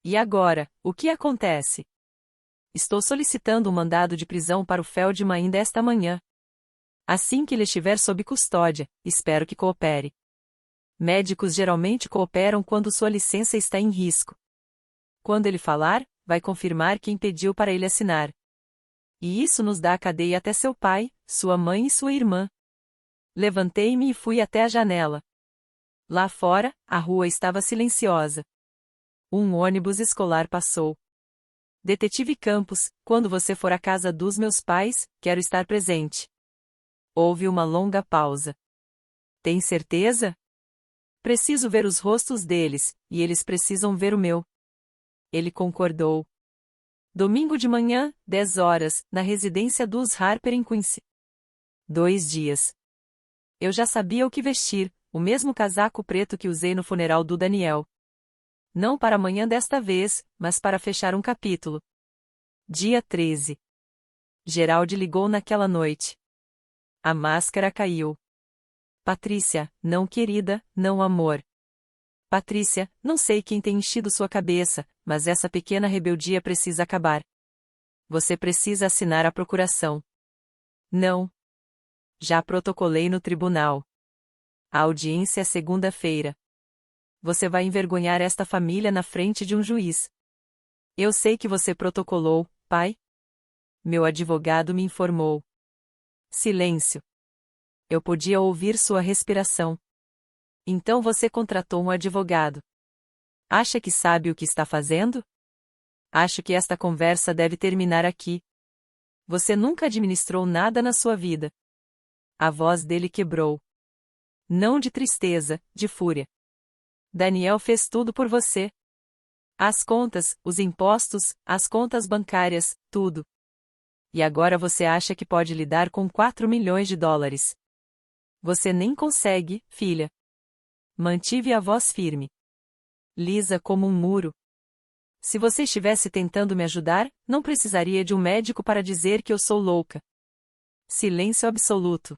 E agora, o que acontece? Estou solicitando um mandado de prisão para o Feldman ainda esta manhã. Assim que ele estiver sob custódia, espero que coopere. Médicos geralmente cooperam quando sua licença está em risco. Quando ele falar, vai confirmar quem pediu para ele assinar. E isso nos dá a cadeia até seu pai, sua mãe e sua irmã. Levantei-me e fui até a janela. Lá fora, a rua estava silenciosa. Um ônibus escolar passou. Detetive Campos, quando você for à casa dos meus pais, quero estar presente. Houve uma longa pausa. Tem certeza? Preciso ver os rostos deles, e eles precisam ver o meu. Ele concordou. Domingo de manhã, 10 horas, na residência dos Harper em Quincy. 2 dias. Eu já sabia o que vestir, o mesmo casaco preto que usei no funeral do Daniel. Não para amanhã desta vez, mas para fechar um capítulo. Dia 13. Geraldi ligou naquela noite. A máscara caiu. Patrícia, não querida, não amor. Patrícia, não sei quem tem enchido sua cabeça, mas essa pequena rebeldia precisa acabar. Você precisa assinar a procuração. Não. Já protocolei no tribunal. A audiência é segunda-feira. Você vai envergonhar esta família na frente de um juiz. Eu sei que você protocolou, pai. Meu advogado me informou. Silêncio. Eu podia ouvir sua respiração. Então você contratou um advogado. Acha que sabe o que está fazendo? Acho que esta conversa deve terminar aqui. Você nunca administrou nada na sua vida. A voz dele quebrou. Não de tristeza, de fúria. Daniel fez tudo por você. As contas, os impostos, as contas bancárias, tudo. E agora você acha que pode lidar com 4 milhões de dólares. Você nem consegue, filha. Mantive a voz firme. Lisa como um muro. Se você estivesse tentando me ajudar, não precisaria de um médico para dizer que eu sou louca. Silêncio absoluto.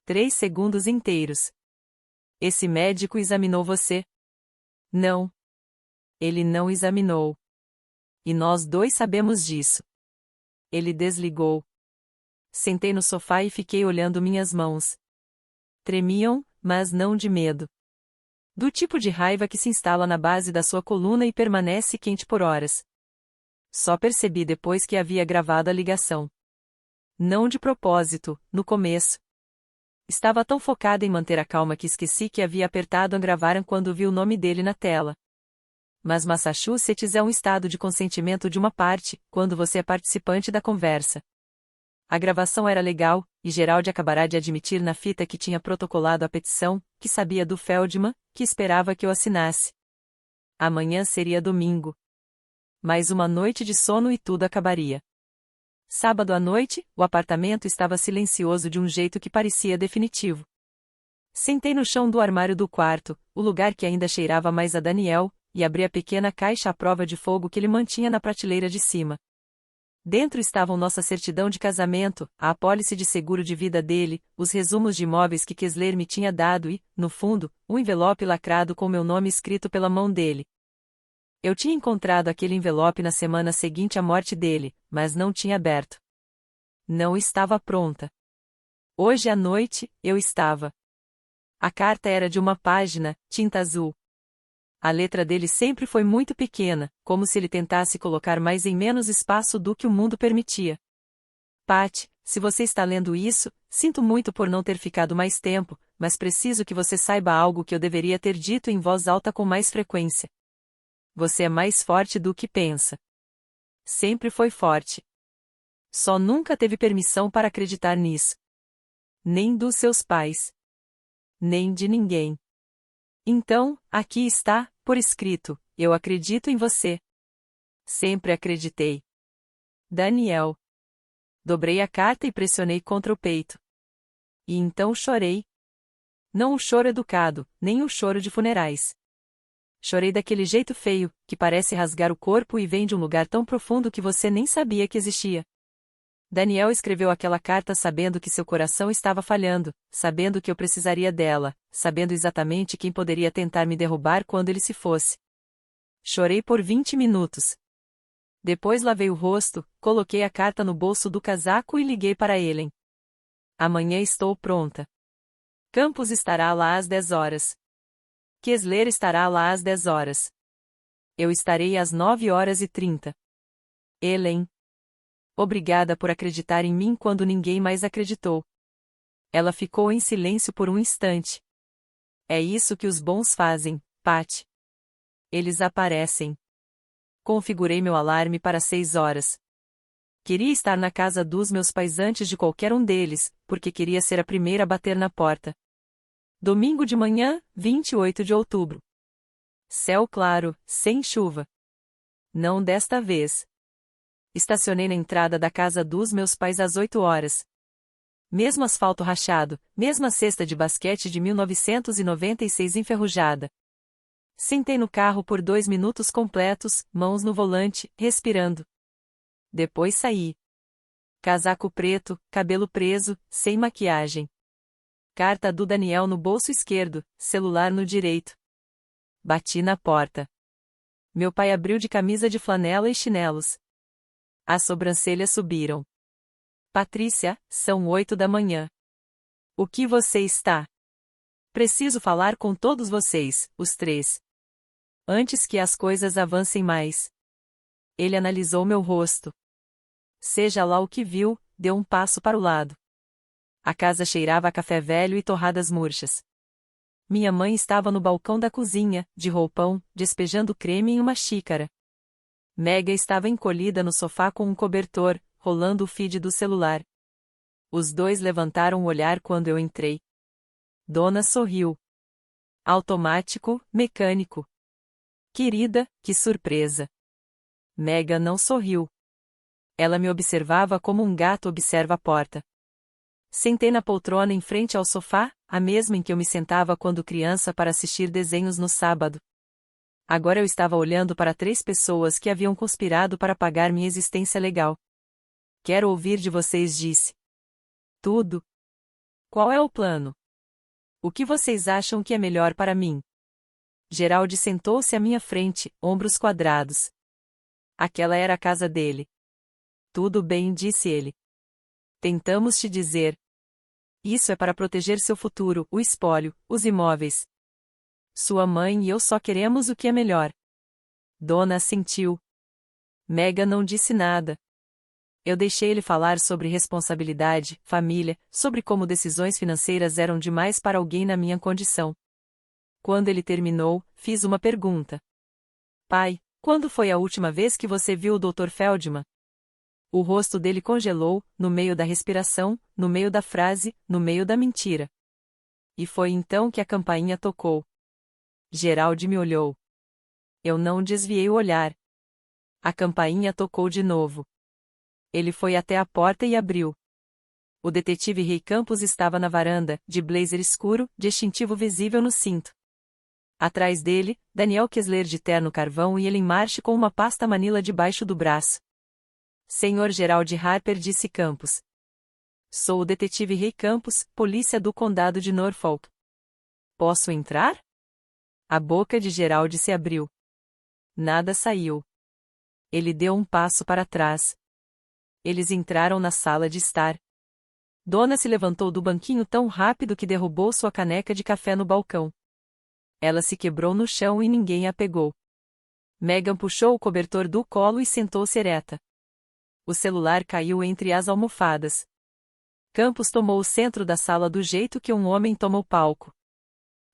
3 segundos inteiros. Esse médico examinou você? Não. Ele não examinou. E nós dois sabemos disso. Ele desligou. Sentei no sofá e fiquei olhando minhas mãos. Tremiam, mas não de medo. Do tipo de raiva que se instala na base da sua coluna e permanece quente por horas. Só percebi depois que havia gravado a ligação. Não de propósito, no começo. Estava tão focada em manter a calma que esqueci que havia apertado gravar quando vi o nome dele na tela. Mas Massachusetts é um estado de consentimento de uma parte, quando você é participante da conversa. A gravação era legal, e Gerald acabará de admitir na fita que tinha protocolado a petição, que sabia do Feldman, que esperava que eu assinasse. Amanhã seria domingo. Mais uma noite de sono e tudo acabaria. Sábado à noite, o apartamento estava silencioso de um jeito que parecia definitivo. Sentei no chão do armário do quarto, o lugar que ainda cheirava mais a Daniel, e abri a pequena caixa à prova de fogo que ele mantinha na prateleira de cima. Dentro estavam nossa certidão de casamento, a apólice de seguro de vida dele, os resumos de imóveis que Kessler me tinha dado e, no fundo, um envelope lacrado com meu nome escrito pela mão dele. Eu tinha encontrado aquele envelope na semana seguinte à morte dele, mas não tinha aberto. Não estava pronta. Hoje à noite, eu estava. A carta era de uma página, tinta azul. A letra dele sempre foi muito pequena, como se ele tentasse colocar mais em menos espaço do que o mundo permitia. Pat, se você está lendo isso, sinto muito por não ter ficado mais tempo, mas preciso que você saiba algo que eu deveria ter dito em voz alta com mais frequência. Você é mais forte do que pensa. Sempre foi forte. Só nunca teve permissão para acreditar nisso. Nem dos seus pais. Nem de ninguém. Então, aqui está, por escrito, eu acredito em você. Sempre acreditei. Daniel. Dobrei a carta e pressionei contra o peito. E então chorei. Não o choro educado, nem o choro de funerais. Chorei daquele jeito feio, que parece rasgar o corpo e vem de um lugar tão profundo que você nem sabia que existia. Daniel escreveu aquela carta sabendo que seu coração estava falhando, sabendo que eu precisaria dela, sabendo exatamente quem poderia tentar me derrubar quando ele se fosse. Chorei por 20 minutos. Depois lavei o rosto, coloquei a carta no bolso do casaco e liguei para Ellen. Amanhã estou pronta. Campos estará lá às 10 horas. Kessler estará lá às 10 horas. Eu estarei às 9h30. Ellen. Obrigada por acreditar em mim quando ninguém mais acreditou. Ela ficou em silêncio por um instante. É isso que os bons fazem, Pat. Eles aparecem. Configurei meu alarme para 6 horas. Queria estar na casa dos meus pais antes de qualquer um deles, porque queria ser a primeira a bater na porta. Domingo de manhã, 28 de outubro. Céu claro, sem chuva. Não desta vez. Estacionei na entrada da casa dos meus pais às 8 horas. Mesmo asfalto rachado, mesma cesta de basquete de 1996 enferrujada. Sentei no carro por 2 minutos completos, mãos no volante, respirando. Depois saí. Casaco preto, cabelo preso, sem maquiagem. Carta do Daniel no bolso esquerdo, celular no direito. Bati na porta. Meu pai abriu de camisa de flanela e chinelos. As sobrancelhas subiram. Patrícia, são 8 da manhã. O que você está? Preciso falar com todos vocês, os 3. Antes que as coisas avancem mais. Ele analisou meu rosto. Seja lá o que viu, deu um passo para o lado. A casa cheirava a café velho e torradas murchas. Minha mãe estava no balcão da cozinha, de roupão, despejando creme em uma xícara. Mega estava encolhida no sofá com um cobertor, rolando o feed do celular. Os dois levantaram o olhar quando eu entrei. Dona sorriu. Automático, mecânico. Querida, que surpresa. Mega não sorriu. Ela me observava como um gato observa a porta. Sentei na poltrona em frente ao sofá, a mesma em que eu me sentava quando criança para assistir desenhos no sábado. Agora eu estava olhando para 3 pessoas que haviam conspirado para pagar minha existência legal. Quero ouvir de vocês, disse. Tudo. Qual é o plano? O que vocês acham que é melhor para mim? Gerald sentou-se à minha frente, ombros quadrados. Aquela era a casa dele. Tudo bem, disse ele. Tentamos te dizer. Isso é para proteger seu futuro, o espólio, os imóveis. Sua mãe e eu só queremos o que é melhor. Dona assentiu. Mega não disse nada. Eu deixei ele falar sobre responsabilidade, família, sobre como decisões financeiras eram demais para alguém na minha condição. Quando ele terminou, fiz uma pergunta. Pai, quando foi a última vez que você viu o Dr. Feldman? O rosto dele congelou, no meio da respiração, no meio da frase, no meio da mentira. E foi então que a campainha tocou. Gerald me olhou. Eu não desviei o olhar. A campainha tocou de novo. Ele foi até a porta e abriu. O detetive Rei Campos estava na varanda, de blazer escuro, distintivo visível no cinto. Atrás dele, Daniel Kessler de terno carvão e ele em marche com uma pasta manila debaixo do braço. Senhor Gerald Harper, disse Campos. Sou o detetive Rei Campos, polícia do condado de Norfolk. Posso entrar? A boca de Gerald se abriu. Nada saiu. Ele deu um passo para trás. Eles entraram na sala de estar. Donna se levantou do banquinho tão rápido que derrubou sua caneca de café no balcão. Ela se quebrou no chão e ninguém a pegou. Megan puxou o cobertor do colo e sentou-se ereta. O celular caiu entre as almofadas. Campos tomou o centro da sala do jeito que um homem toma o palco.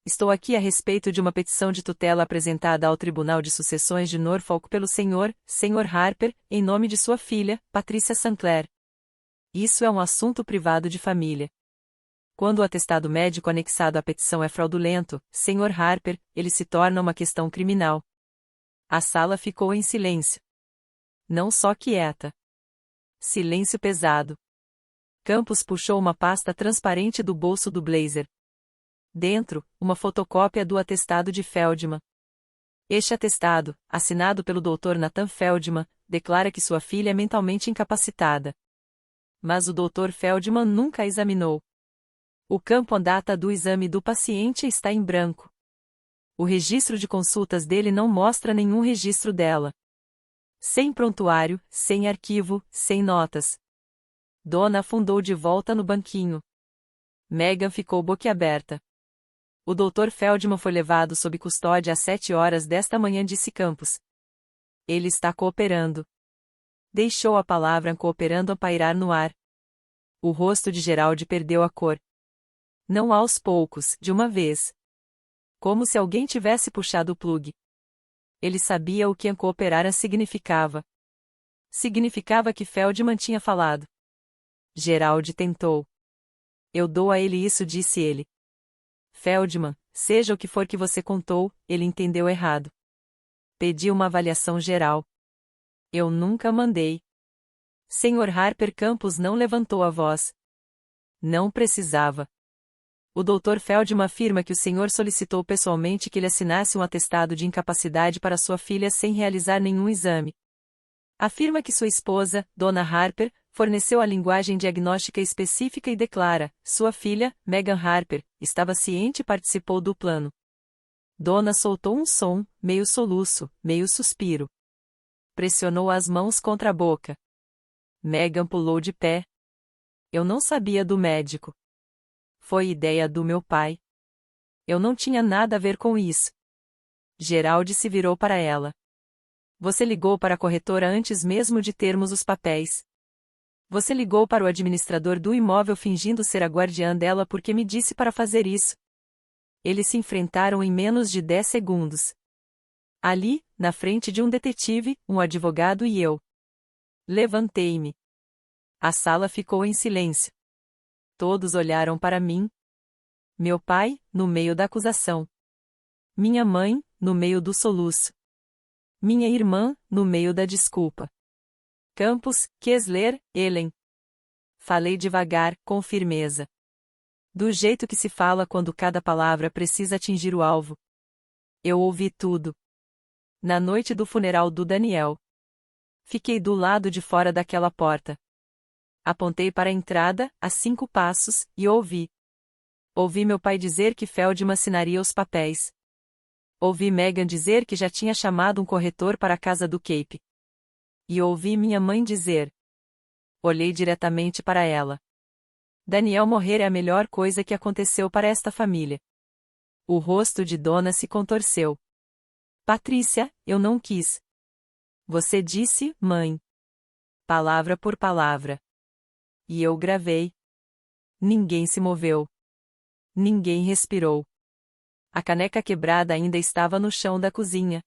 Estou aqui a respeito de uma petição de tutela apresentada ao Tribunal de Sucessões de Norfolk pelo Sr. Harper, em nome de sua filha, Patricia Sinclair. Isso é um assunto privado de família. Quando o atestado médico anexado à petição é fraudulento, Sr. Harper, ele se torna uma questão criminal. A sala ficou em silêncio. Não só quieta. Silêncio pesado. Campos puxou uma pasta transparente do bolso do blazer. Dentro, uma fotocópia do atestado de Feldman. Este atestado, assinado pelo Dr. Nathan Feldman, declara que sua filha é mentalmente incapacitada. Mas o Dr. Feldman nunca a examinou. O campo data do exame do paciente está em branco. O registro de consultas dele não mostra nenhum registro dela. Sem prontuário, sem arquivo, sem notas. Donna afundou de volta no banquinho. Megan ficou boquiaberta. O Dr. Feldman foi levado sob custódia às 7 horas desta manhã, disse Campos. Ele está cooperando. Deixou a palavra cooperando a pairar no ar. O rosto de Gerald perdeu a cor. Não aos poucos, de uma vez. Como se alguém tivesse puxado o plugue. Ele sabia o que cooperar significava. Significava que Feldman tinha falado. Gerald tentou. Eu dou a ele isso, disse ele. Feldman, seja o que for que você contou, ele entendeu errado. Pedi uma avaliação geral. Eu nunca mandei. Sr. Harper. Campos não levantou a voz. Não precisava. O Dr. Feldman afirma que o senhor solicitou pessoalmente que ele assinasse um atestado de incapacidade para sua filha sem realizar nenhum exame. Afirma que sua esposa, Dona Harper, forneceu a linguagem diagnóstica específica e declara: sua filha, Megan Harper, estava ciente e participou do plano. Donna soltou um som, meio soluço, meio suspiro. Pressionou as mãos contra a boca. Megan pulou de pé. Eu não sabia do médico. Foi ideia do meu pai. Eu não tinha nada a ver com isso. Gerald se virou para ela. Você ligou para a corretora antes mesmo de termos os papéis. Você ligou para o administrador do imóvel fingindo ser a guardiã dela porque me disse para fazer isso. Eles se enfrentaram em menos de 10 segundos. Ali, na frente de um detetive, um advogado e eu. Levantei-me. A sala ficou em silêncio. Todos olharam para mim. Meu pai, no meio da acusação. Minha mãe, no meio do soluço. Minha irmã, no meio da desculpa. Campos, Kessler, Ellen. Falei devagar, com firmeza. Do jeito que se fala quando cada palavra precisa atingir o alvo. Eu ouvi tudo. Na noite do funeral do Daniel. Fiquei do lado de fora daquela porta. Apontei para a entrada, a 5 passos, e ouvi. Ouvi meu pai dizer que Feldman assinaria os papéis. Ouvi Megan dizer que já tinha chamado um corretor para a casa do Cape. E ouvi minha mãe dizer. Olhei diretamente para ela. Daniel morrer é a melhor coisa que aconteceu para esta família. O rosto de Donna se contorceu. Patrícia, eu não quis. Você disse, mãe. Palavra por palavra. E eu gravei. Ninguém se moveu. Ninguém respirou. A caneca quebrada ainda estava no chão da cozinha.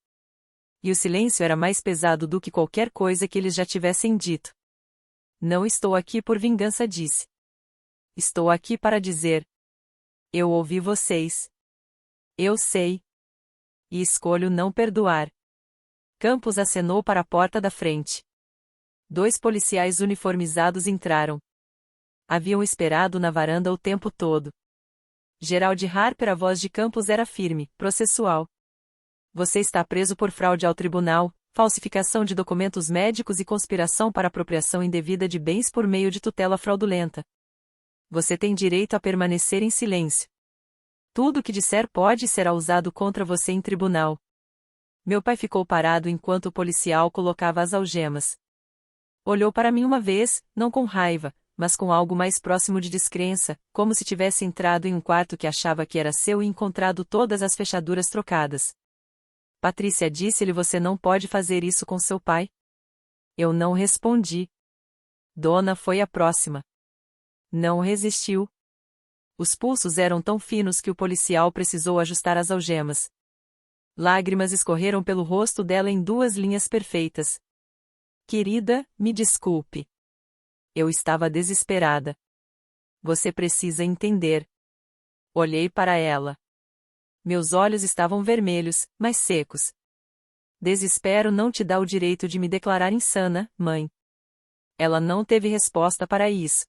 E o silêncio era mais pesado do que qualquer coisa que eles já tivessem dito. Não estou aqui por vingança, disse. Estou aqui para dizer: eu ouvi vocês. Eu sei. E escolho não perdoar. Campos acenou para a porta da frente. 2 policiais uniformizados entraram. Haviam esperado na varanda o tempo todo. Gerald Harper, a voz de Campos era firme, processual. Você está preso por fraude ao tribunal, falsificação de documentos médicos e conspiração para apropriação indevida de bens por meio de tutela fraudulenta. Você tem direito a permanecer em silêncio. Tudo o que disser pode e será usado contra você em tribunal. Meu pai ficou parado enquanto o policial colocava as algemas. Olhou para mim uma vez, não com raiva, mas com algo mais próximo de descrença, como se tivesse entrado em um quarto que achava que era seu e encontrado todas as fechaduras trocadas. Patrícia, disse-lhe, você não pode fazer isso com seu pai? Eu não respondi. Dona foi a próxima. Não resistiu. Os pulsos eram tão finos que o policial precisou ajustar as algemas. Lágrimas escorreram pelo rosto dela em 2 linhas perfeitas. Querida, me desculpe. Eu estava desesperada. Você precisa entender. Olhei para ela. Meus olhos estavam vermelhos, mas secos. Desespero não te dá o direito de me declarar insana, mãe. Ela não teve resposta para isso.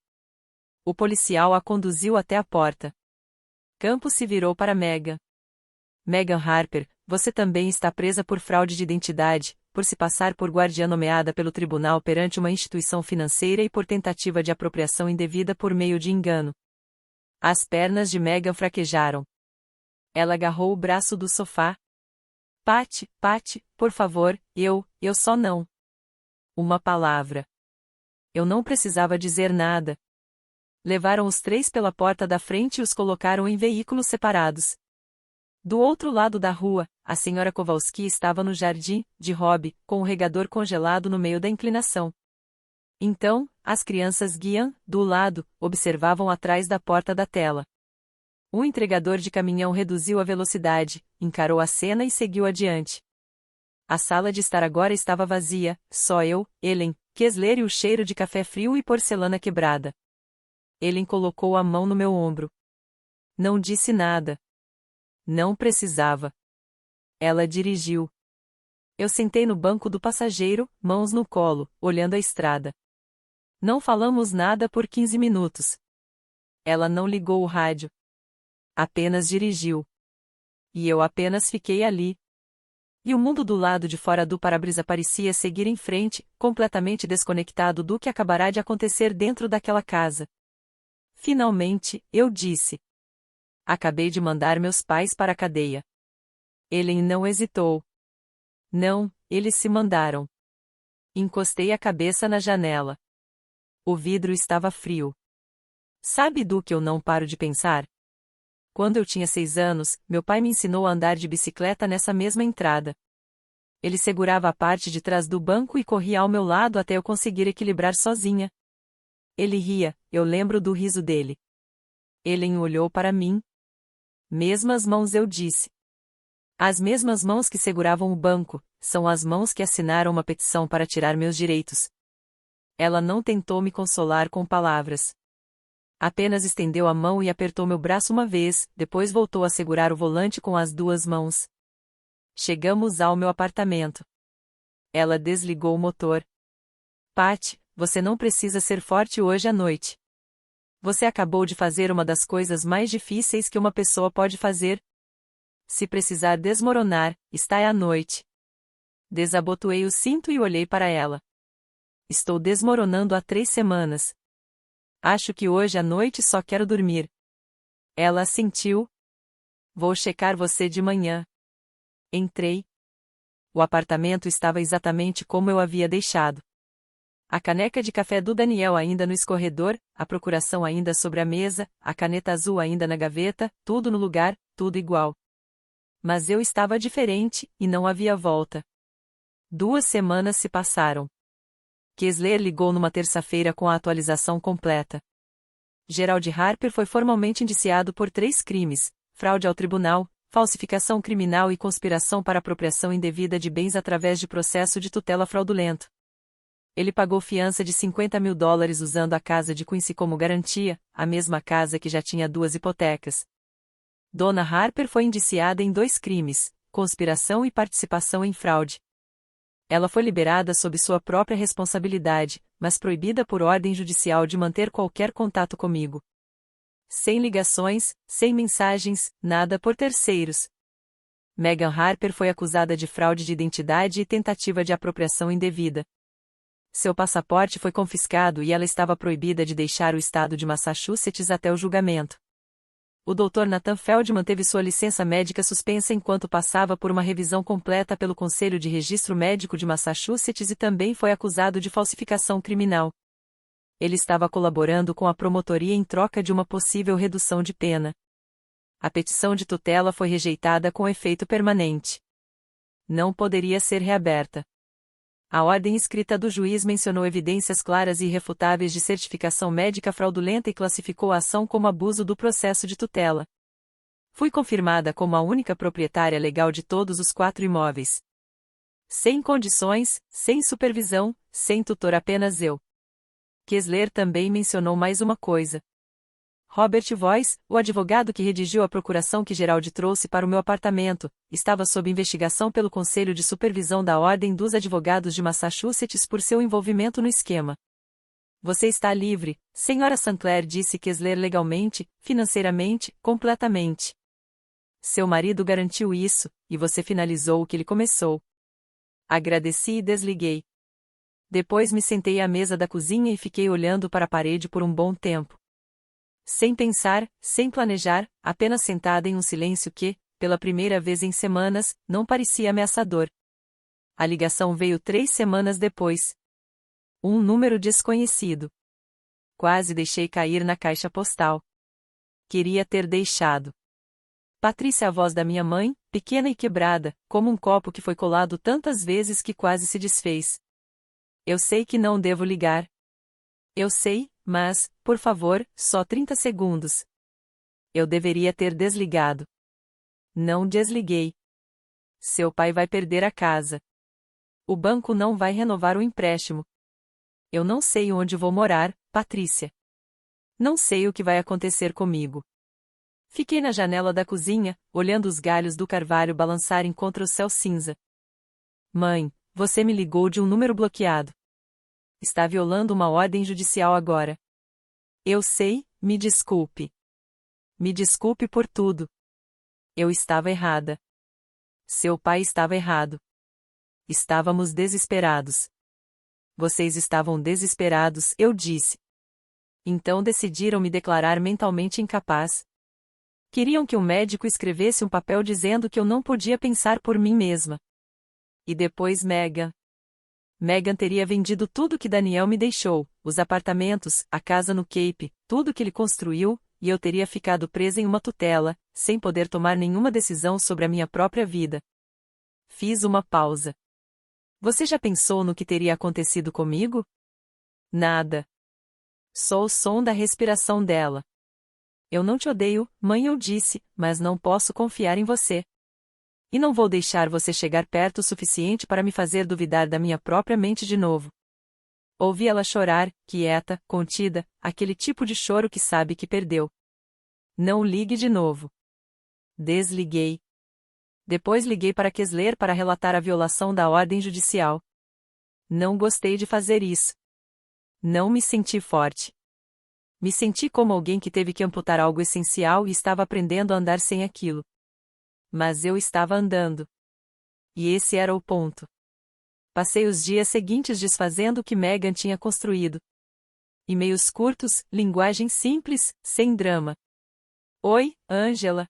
O policial a conduziu até a porta. Campos se virou para Megan. Megan Harper, você também está presa por fraude de identidade, por se passar por guardiã nomeada pelo tribunal perante uma instituição financeira e por tentativa de apropriação indevida por meio de engano. As pernas de Megan fraquejaram. Ela agarrou o braço do sofá. Patty, por favor, eu só não. Uma palavra. Eu não precisava dizer nada. Levaram os 3 pela porta da frente e os colocaram em veículos separados. Do outro lado da rua, a senhora Kowalski estava no jardim, de hobby, com o regador congelado no meio da inclinação. Então, as crianças Guian, do lado, observavam atrás da porta da tela. Um entregador de caminhão reduziu a velocidade, encarou a cena e seguiu adiante. A sala de estar agora estava vazia, só eu, Ellen, Kessler e o cheiro de café frio e porcelana quebrada. Ellen colocou a mão no meu ombro. Não disse nada. Não precisava. Ela dirigiu. Eu sentei no banco do passageiro, mãos no colo, olhando a estrada. Não falamos nada por 15 minutos. Ela não ligou o rádio. Apenas dirigiu. E eu apenas fiquei ali. E o mundo do lado de fora do para-brisa parecia seguir em frente, completamente desconectado do que acabará de acontecer dentro daquela casa. Finalmente, eu disse. Acabei de mandar meus pais para a cadeia. Ellen não hesitou. Não, eles se mandaram. Encostei a cabeça na janela. O vidro estava frio. Sabe do que eu não paro de pensar? Quando eu tinha 6 anos, meu pai me ensinou a andar de bicicleta nessa mesma entrada. Ele segurava a parte de trás do banco e corria ao meu lado até eu conseguir equilibrar sozinha. Ele ria, eu lembro do riso dele. Ellen olhou para mim. Mesmas mãos, eu disse. As mesmas mãos que seguravam o banco, são as mãos que assinaram uma petição para tirar meus direitos. Ela não tentou me consolar com palavras. Apenas estendeu a mão e apertou meu braço uma vez, depois voltou a segurar o volante com as 2 mãos. Chegamos ao meu apartamento. Ela desligou o motor. Patty, você não precisa ser forte hoje à noite. Você acabou de fazer uma das coisas mais difíceis que uma pessoa pode fazer. Se precisar desmoronar, está à noite. Desabotoei o cinto e olhei para ela. Estou desmoronando há 3 semanas. Acho que hoje à noite só quero dormir. Ela assentiu. Vou checar você de manhã. Entrei. O apartamento estava exatamente como eu havia deixado. A caneca de café do Daniel ainda no escorredor, a procuração ainda sobre a mesa, a caneta azul ainda na gaveta, tudo no lugar, tudo igual. Mas eu estava diferente, e não havia volta. 2 semanas se passaram. Kessler ligou numa terça-feira com a atualização completa. Gerald Harper foi formalmente indiciado por 3 crimes: fraude ao tribunal, falsificação criminal e conspiração para apropriação indevida de bens através de processo de tutela fraudulento. Ele pagou fiança de $50.000 usando a casa de Quincy como garantia, a mesma casa que já tinha 2 hipotecas. Dona Harper foi indiciada em 2 crimes, conspiração e participação em fraude. Ela foi liberada sob sua própria responsabilidade, mas proibida por ordem judicial de manter qualquer contato comigo. Sem ligações, sem mensagens, nada por terceiros. Meghan Harper foi acusada de fraude de identidade e tentativa de apropriação indevida. Seu passaporte foi confiscado e ela estava proibida de deixar o estado de Massachusetts até o julgamento. O Dr. Nathan Feldman teve sua licença médica suspensa enquanto passava por uma revisão completa pelo Conselho de Registro Médico de Massachusetts e também foi acusado de falsificação criminal. Ele estava colaborando com a promotoria em troca de uma possível redução de pena. A petição de tutela foi rejeitada com efeito permanente. Não poderia ser reaberta. A ordem escrita do juiz mencionou evidências claras e irrefutáveis de certificação médica fraudulenta e classificou a ação como abuso do processo de tutela. Fui confirmada como a única proprietária legal de todos os 4 imóveis. Sem condições, sem supervisão, sem tutor, apenas eu. Kessler também mencionou mais uma coisa. Robert Voice, o advogado que redigiu a procuração que Gerald trouxe para o meu apartamento, estava sob investigação pelo Conselho de Supervisão da Ordem dos Advogados de Massachusetts por seu envolvimento no esquema. Você está livre, Sra. Sinclair, disse Kessler, legalmente, financeiramente, completamente. Seu marido garantiu isso, e você finalizou o que ele começou. Agradeci e desliguei. Depois me sentei à mesa da cozinha e fiquei olhando para a parede por um bom tempo. Sem pensar, sem planejar, apenas sentada em um silêncio que, pela primeira vez em semanas, não parecia ameaçador. A ligação veio 3 semanas depois. Um número desconhecido. Quase deixei cair na caixa postal. Queria ter deixado. Patrícia, a voz da minha mãe, pequena e quebrada, como um copo que foi colado tantas vezes que quase se desfez. Eu sei que não devo ligar. Eu sei, mas, por favor, só 30 segundos. Eu deveria ter desligado. Não desliguei. Seu pai vai perder a casa. O banco não vai renovar o empréstimo. Eu não sei onde vou morar, Patrícia. Não sei o que vai acontecer comigo. Fiquei na janela da cozinha, olhando os galhos do carvalho balançarem contra o céu cinza. Mãe, você me ligou de um número bloqueado. Está violando uma ordem judicial agora. Eu sei, me desculpe. Me desculpe por tudo. Eu estava errada. Seu pai estava errado. Estávamos desesperados. Vocês estavam desesperados, eu disse. Então decidiram me declarar mentalmente incapaz. Queriam que um médico escrevesse um papel dizendo que eu não podia pensar por mim mesma. E depois Meghan. Meghan teria vendido tudo que Daniel me deixou, os apartamentos, a casa no Cape, tudo que ele construiu, e eu teria ficado presa em uma tutela, sem poder tomar nenhuma decisão sobre a minha própria vida. Fiz uma pausa. Você já pensou no que teria acontecido comigo? Nada. Só o som da respiração dela. Eu não te odeio, mãe, eu disse, mas não posso confiar em você. E não vou deixar você chegar perto o suficiente para me fazer duvidar da minha própria mente de novo. Ouvi ela chorar, quieta, contida, aquele tipo de choro que sabe que perdeu. Não ligue de novo. Desliguei. Depois liguei para Kessler para relatar a violação da ordem judicial. Não gostei de fazer isso. Não me senti forte. Me senti como alguém que teve que amputar algo essencial e estava aprendendo a andar sem aquilo. Mas eu estava andando. E esse era o ponto. Passei os dias seguintes desfazendo o que Meghan tinha construído. E-mails curtos, linguagem simples, sem drama. Oi, Angela.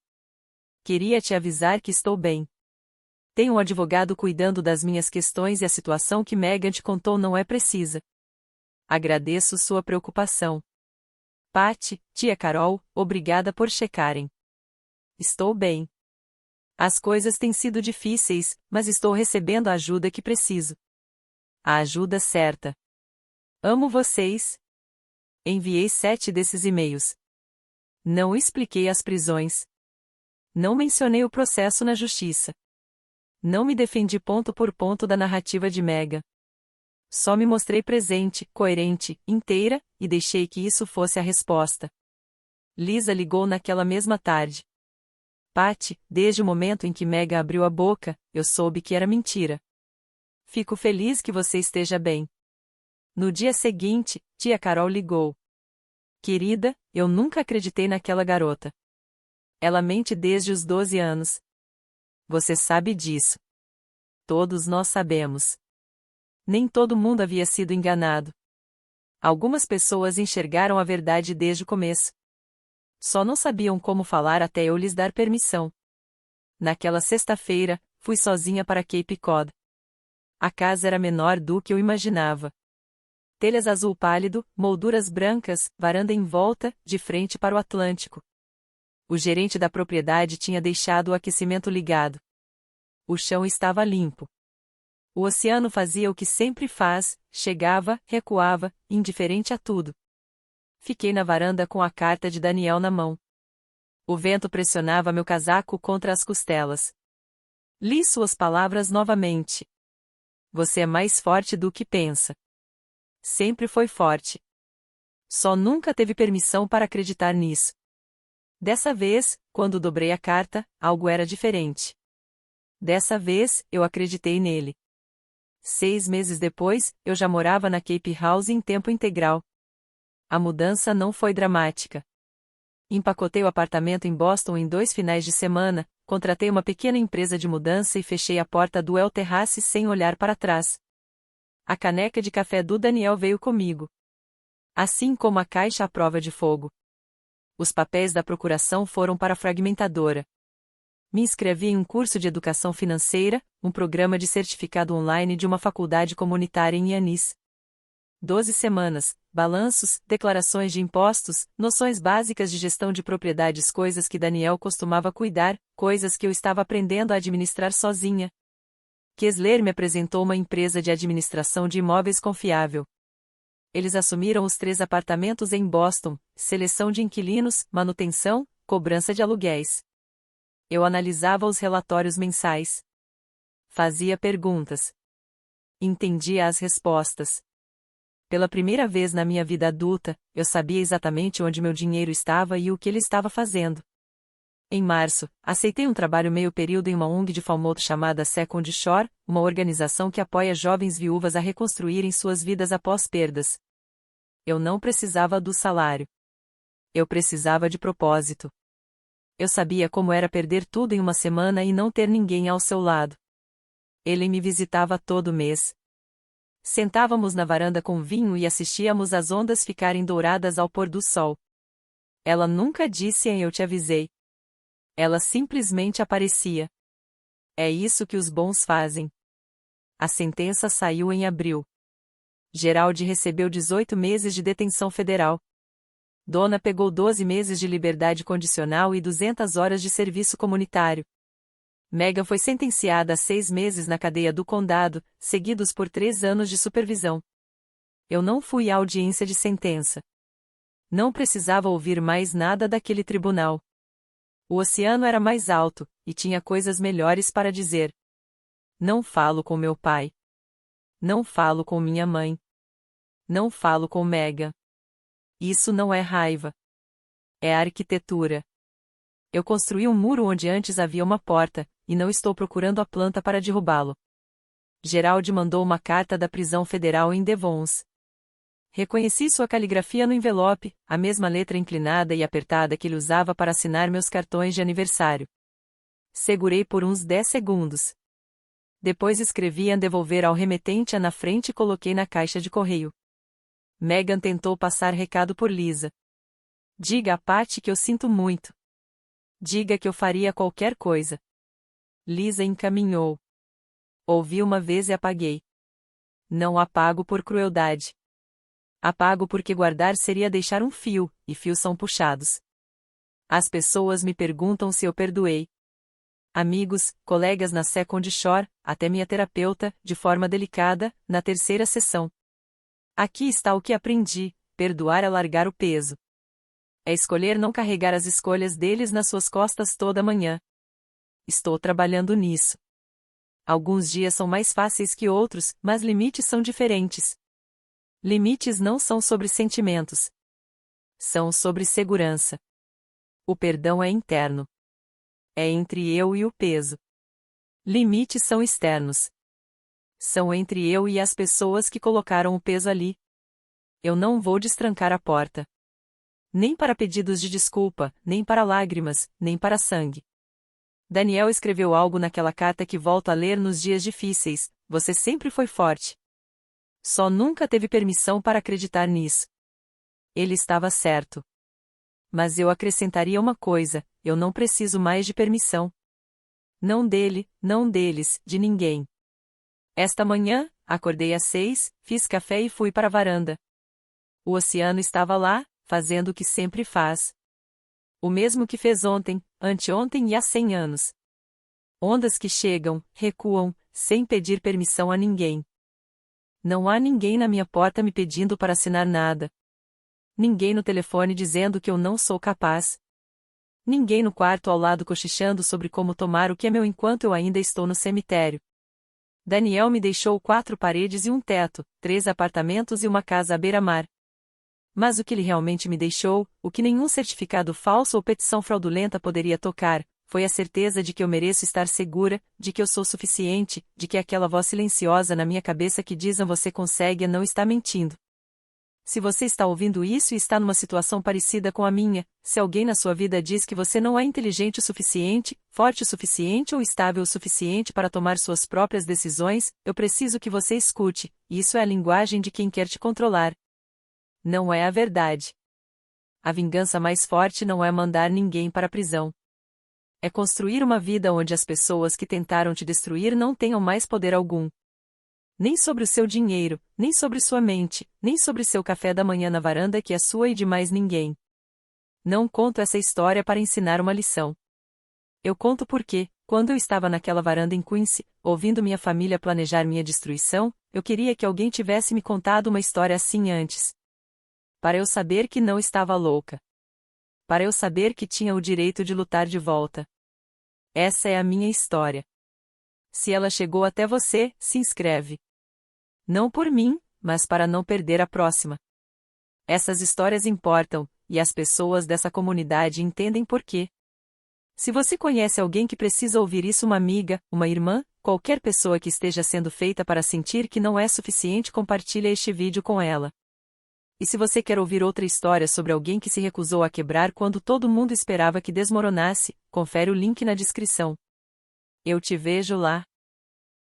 Queria te avisar que estou bem. Tenho um advogado cuidando das minhas questões e a situação que Meghan te contou não é precisa. Agradeço sua preocupação. Patty, tia Carol, obrigada por checarem. Estou bem. As coisas têm sido difíceis, mas estou recebendo a ajuda que preciso. A ajuda certa. Amo vocês. Enviei 7 desses e-mails. Não expliquei as prisões. Não mencionei o processo na justiça. Não me defendi ponto por ponto da narrativa de Meghan. Só me mostrei presente, coerente, inteira, e deixei que isso fosse a resposta. Lisa ligou naquela mesma tarde. Patty, desde o momento em que Megan abriu a boca, eu soube que era mentira. Fico feliz que você esteja bem. No dia seguinte, tia Carol ligou. Querida, eu nunca acreditei naquela garota. Ela mente desde os 12 anos. Você sabe disso. Todos nós sabemos. Nem todo mundo havia sido enganado. Algumas pessoas enxergaram a verdade desde o começo. Só não sabiam como falar até eu lhes dar permissão. Naquela sexta-feira, fui sozinha para Cape Cod. A casa era menor do que eu imaginava. Telhas azul pálido, molduras brancas, varanda em volta, de frente para o Atlântico. O gerente da propriedade tinha deixado o aquecimento ligado. O chão estava limpo. O oceano fazia o que sempre faz, chegava, recuava, indiferente a tudo. Fiquei na varanda com a carta de Daniel na mão. O vento pressionava meu casaco contra as costelas. Li suas palavras novamente. Você é mais forte do que pensa. Sempre foi forte. Só nunca teve permissão para acreditar nisso. Dessa vez, quando dobrei a carta, algo era diferente. Dessa vez, eu acreditei nele. 6 meses depois, eu já morava na Cape House em tempo integral. A mudança não foi dramática. Empacotei o apartamento em Boston em 2 finais de semana, contratei uma pequena empresa de mudança e fechei a porta do El Terrace sem olhar para trás. A caneca de café do Daniel veio comigo. Assim como a caixa à prova de fogo. Os papéis da procuração foram para a fragmentadora. Me inscrevi em um curso de educação financeira, um programa de certificado online de uma faculdade comunitária em Yanis. 12 semanas, balanços, declarações de impostos, noções básicas de gestão de propriedades, coisas que Daniel costumava cuidar, coisas que eu estava aprendendo a administrar sozinha. Kessler me apresentou uma empresa de administração de imóveis confiável. Eles assumiram os 3 apartamentos em Boston, seleção de inquilinos, manutenção, cobrança de aluguéis. Eu analisava os relatórios mensais. Fazia perguntas. Entendia as respostas. Pela primeira vez na minha vida adulta, eu sabia exatamente onde meu dinheiro estava e o que ele estava fazendo. Em março, aceitei um trabalho meio período em uma ONG de Falmouth chamada Second Shore, uma organização que apoia jovens viúvas a reconstruírem suas vidas após perdas. Eu não precisava do salário. Eu precisava de propósito. Eu sabia como era perder tudo em uma semana e não ter ninguém ao seu lado. Ele me visitava todo mês. Sentávamos na varanda com vinho e assistíamos às ondas ficarem douradas ao pôr do sol. Ela nunca disse eu te avisei. Ela simplesmente aparecia. É isso que os bons fazem. A sentença saiu em abril. Geraldi recebeu 18 meses de detenção federal. Donna pegou 12 meses de liberdade condicional e 200 horas de serviço comunitário. Megan foi sentenciada a 6 meses na cadeia do condado, seguidos por 3 anos de supervisão. Eu não fui à audiência de sentença. Não precisava ouvir mais nada daquele tribunal. O oceano era mais alto, e tinha coisas melhores para dizer. Não falo com meu pai. Não falo com minha mãe. Não falo com Megan. Isso não é raiva. É arquitetura. Eu construí um muro onde antes havia uma porta, e não estou procurando a planta para derrubá-lo. Geraldi mandou uma carta da prisão federal em Devons. Reconheci sua caligrafia no envelope, a mesma letra inclinada e apertada que ele usava para assinar meus cartões de aniversário. Segurei por uns 10 segundos. Depois escrevi a devolver ao remetente na frente e coloquei na caixa de correio. Megan tentou passar recado por Lisa. Diga a Patty que eu sinto muito. Diga que eu faria qualquer coisa. Lisa encaminhou. Ouvi uma vez e apaguei. Não apago por crueldade. Apago porque guardar seria deixar um fio, e fios são puxados. As pessoas me perguntam se eu perdoei. Amigos, colegas na Second Shore, até minha terapeuta, de forma delicada, na 3ª sessão. Aqui está o que aprendi: perdoar é largar o peso. É escolher não carregar as escolhas deles nas suas costas toda manhã. Estou trabalhando nisso. Alguns dias são mais fáceis que outros, mas limites são diferentes. Limites não são sobre sentimentos. São sobre segurança. O perdão é interno. É entre eu e o peso. Limites são externos. São entre eu e as pessoas que colocaram o peso ali. Eu não vou destrancar a porta. Nem para pedidos de desculpa, nem para lágrimas, nem para sangue. Daniel escreveu algo naquela carta que volto a ler nos dias difíceis: você sempre foi forte. Só nunca teve permissão para acreditar nisso. Ele estava certo. Mas eu acrescentaria uma coisa: eu não preciso mais de permissão. Não dele, não deles, de ninguém. Esta manhã, acordei às 6, fiz café e fui para a varanda. O oceano estava lá, fazendo o que sempre faz. O mesmo que fez ontem, anteontem e há 100 anos. Ondas que chegam, recuam, sem pedir permissão a ninguém. Não há ninguém na minha porta me pedindo para assinar nada. Ninguém no telefone dizendo que eu não sou capaz. Ninguém no quarto ao lado cochichando sobre como tomar o que é meu enquanto eu ainda estou no cemitério. Daniel me deixou 4 paredes e um teto, 3 apartamentos e uma casa à beira-mar. Mas o que ele realmente me deixou, o que nenhum certificado falso ou petição fraudulenta poderia tocar, foi a certeza de que eu mereço estar segura, de que eu sou suficiente, de que aquela voz silenciosa na minha cabeça que diz você consegue não está mentindo. Se você está ouvindo isso e está numa situação parecida com a minha, se alguém na sua vida diz que você não é inteligente o suficiente, forte o suficiente ou estável o suficiente para tomar suas próprias decisões, eu preciso que você escute, isso é a linguagem de quem quer te controlar. Não é a verdade. A vingança mais forte não é mandar ninguém para a prisão. É construir uma vida onde as pessoas que tentaram te destruir não tenham mais poder algum. Nem sobre o seu dinheiro, nem sobre sua mente, nem sobre seu café da manhã na varanda que é sua e de mais ninguém. Não conto essa história para ensinar uma lição. Eu conto porque, quando eu estava naquela varanda em Quincy, ouvindo minha família planejar minha destruição, eu queria que alguém tivesse me contado uma história assim antes. Para eu saber que não estava louca. Para eu saber que tinha o direito de lutar de volta. Essa é a minha história. Se ela chegou até você, se inscreve. Não por mim, mas para não perder a próxima. Essas histórias importam, e as pessoas dessa comunidade entendem por quê. Se você conhece alguém que precisa ouvir isso, uma amiga, uma irmã, qualquer pessoa que esteja sendo feita para sentir que não é suficiente, compartilha este vídeo com ela. E se você quer ouvir outra história sobre alguém que se recusou a quebrar quando todo mundo esperava que desmoronasse, confere o link na descrição. Eu te vejo lá.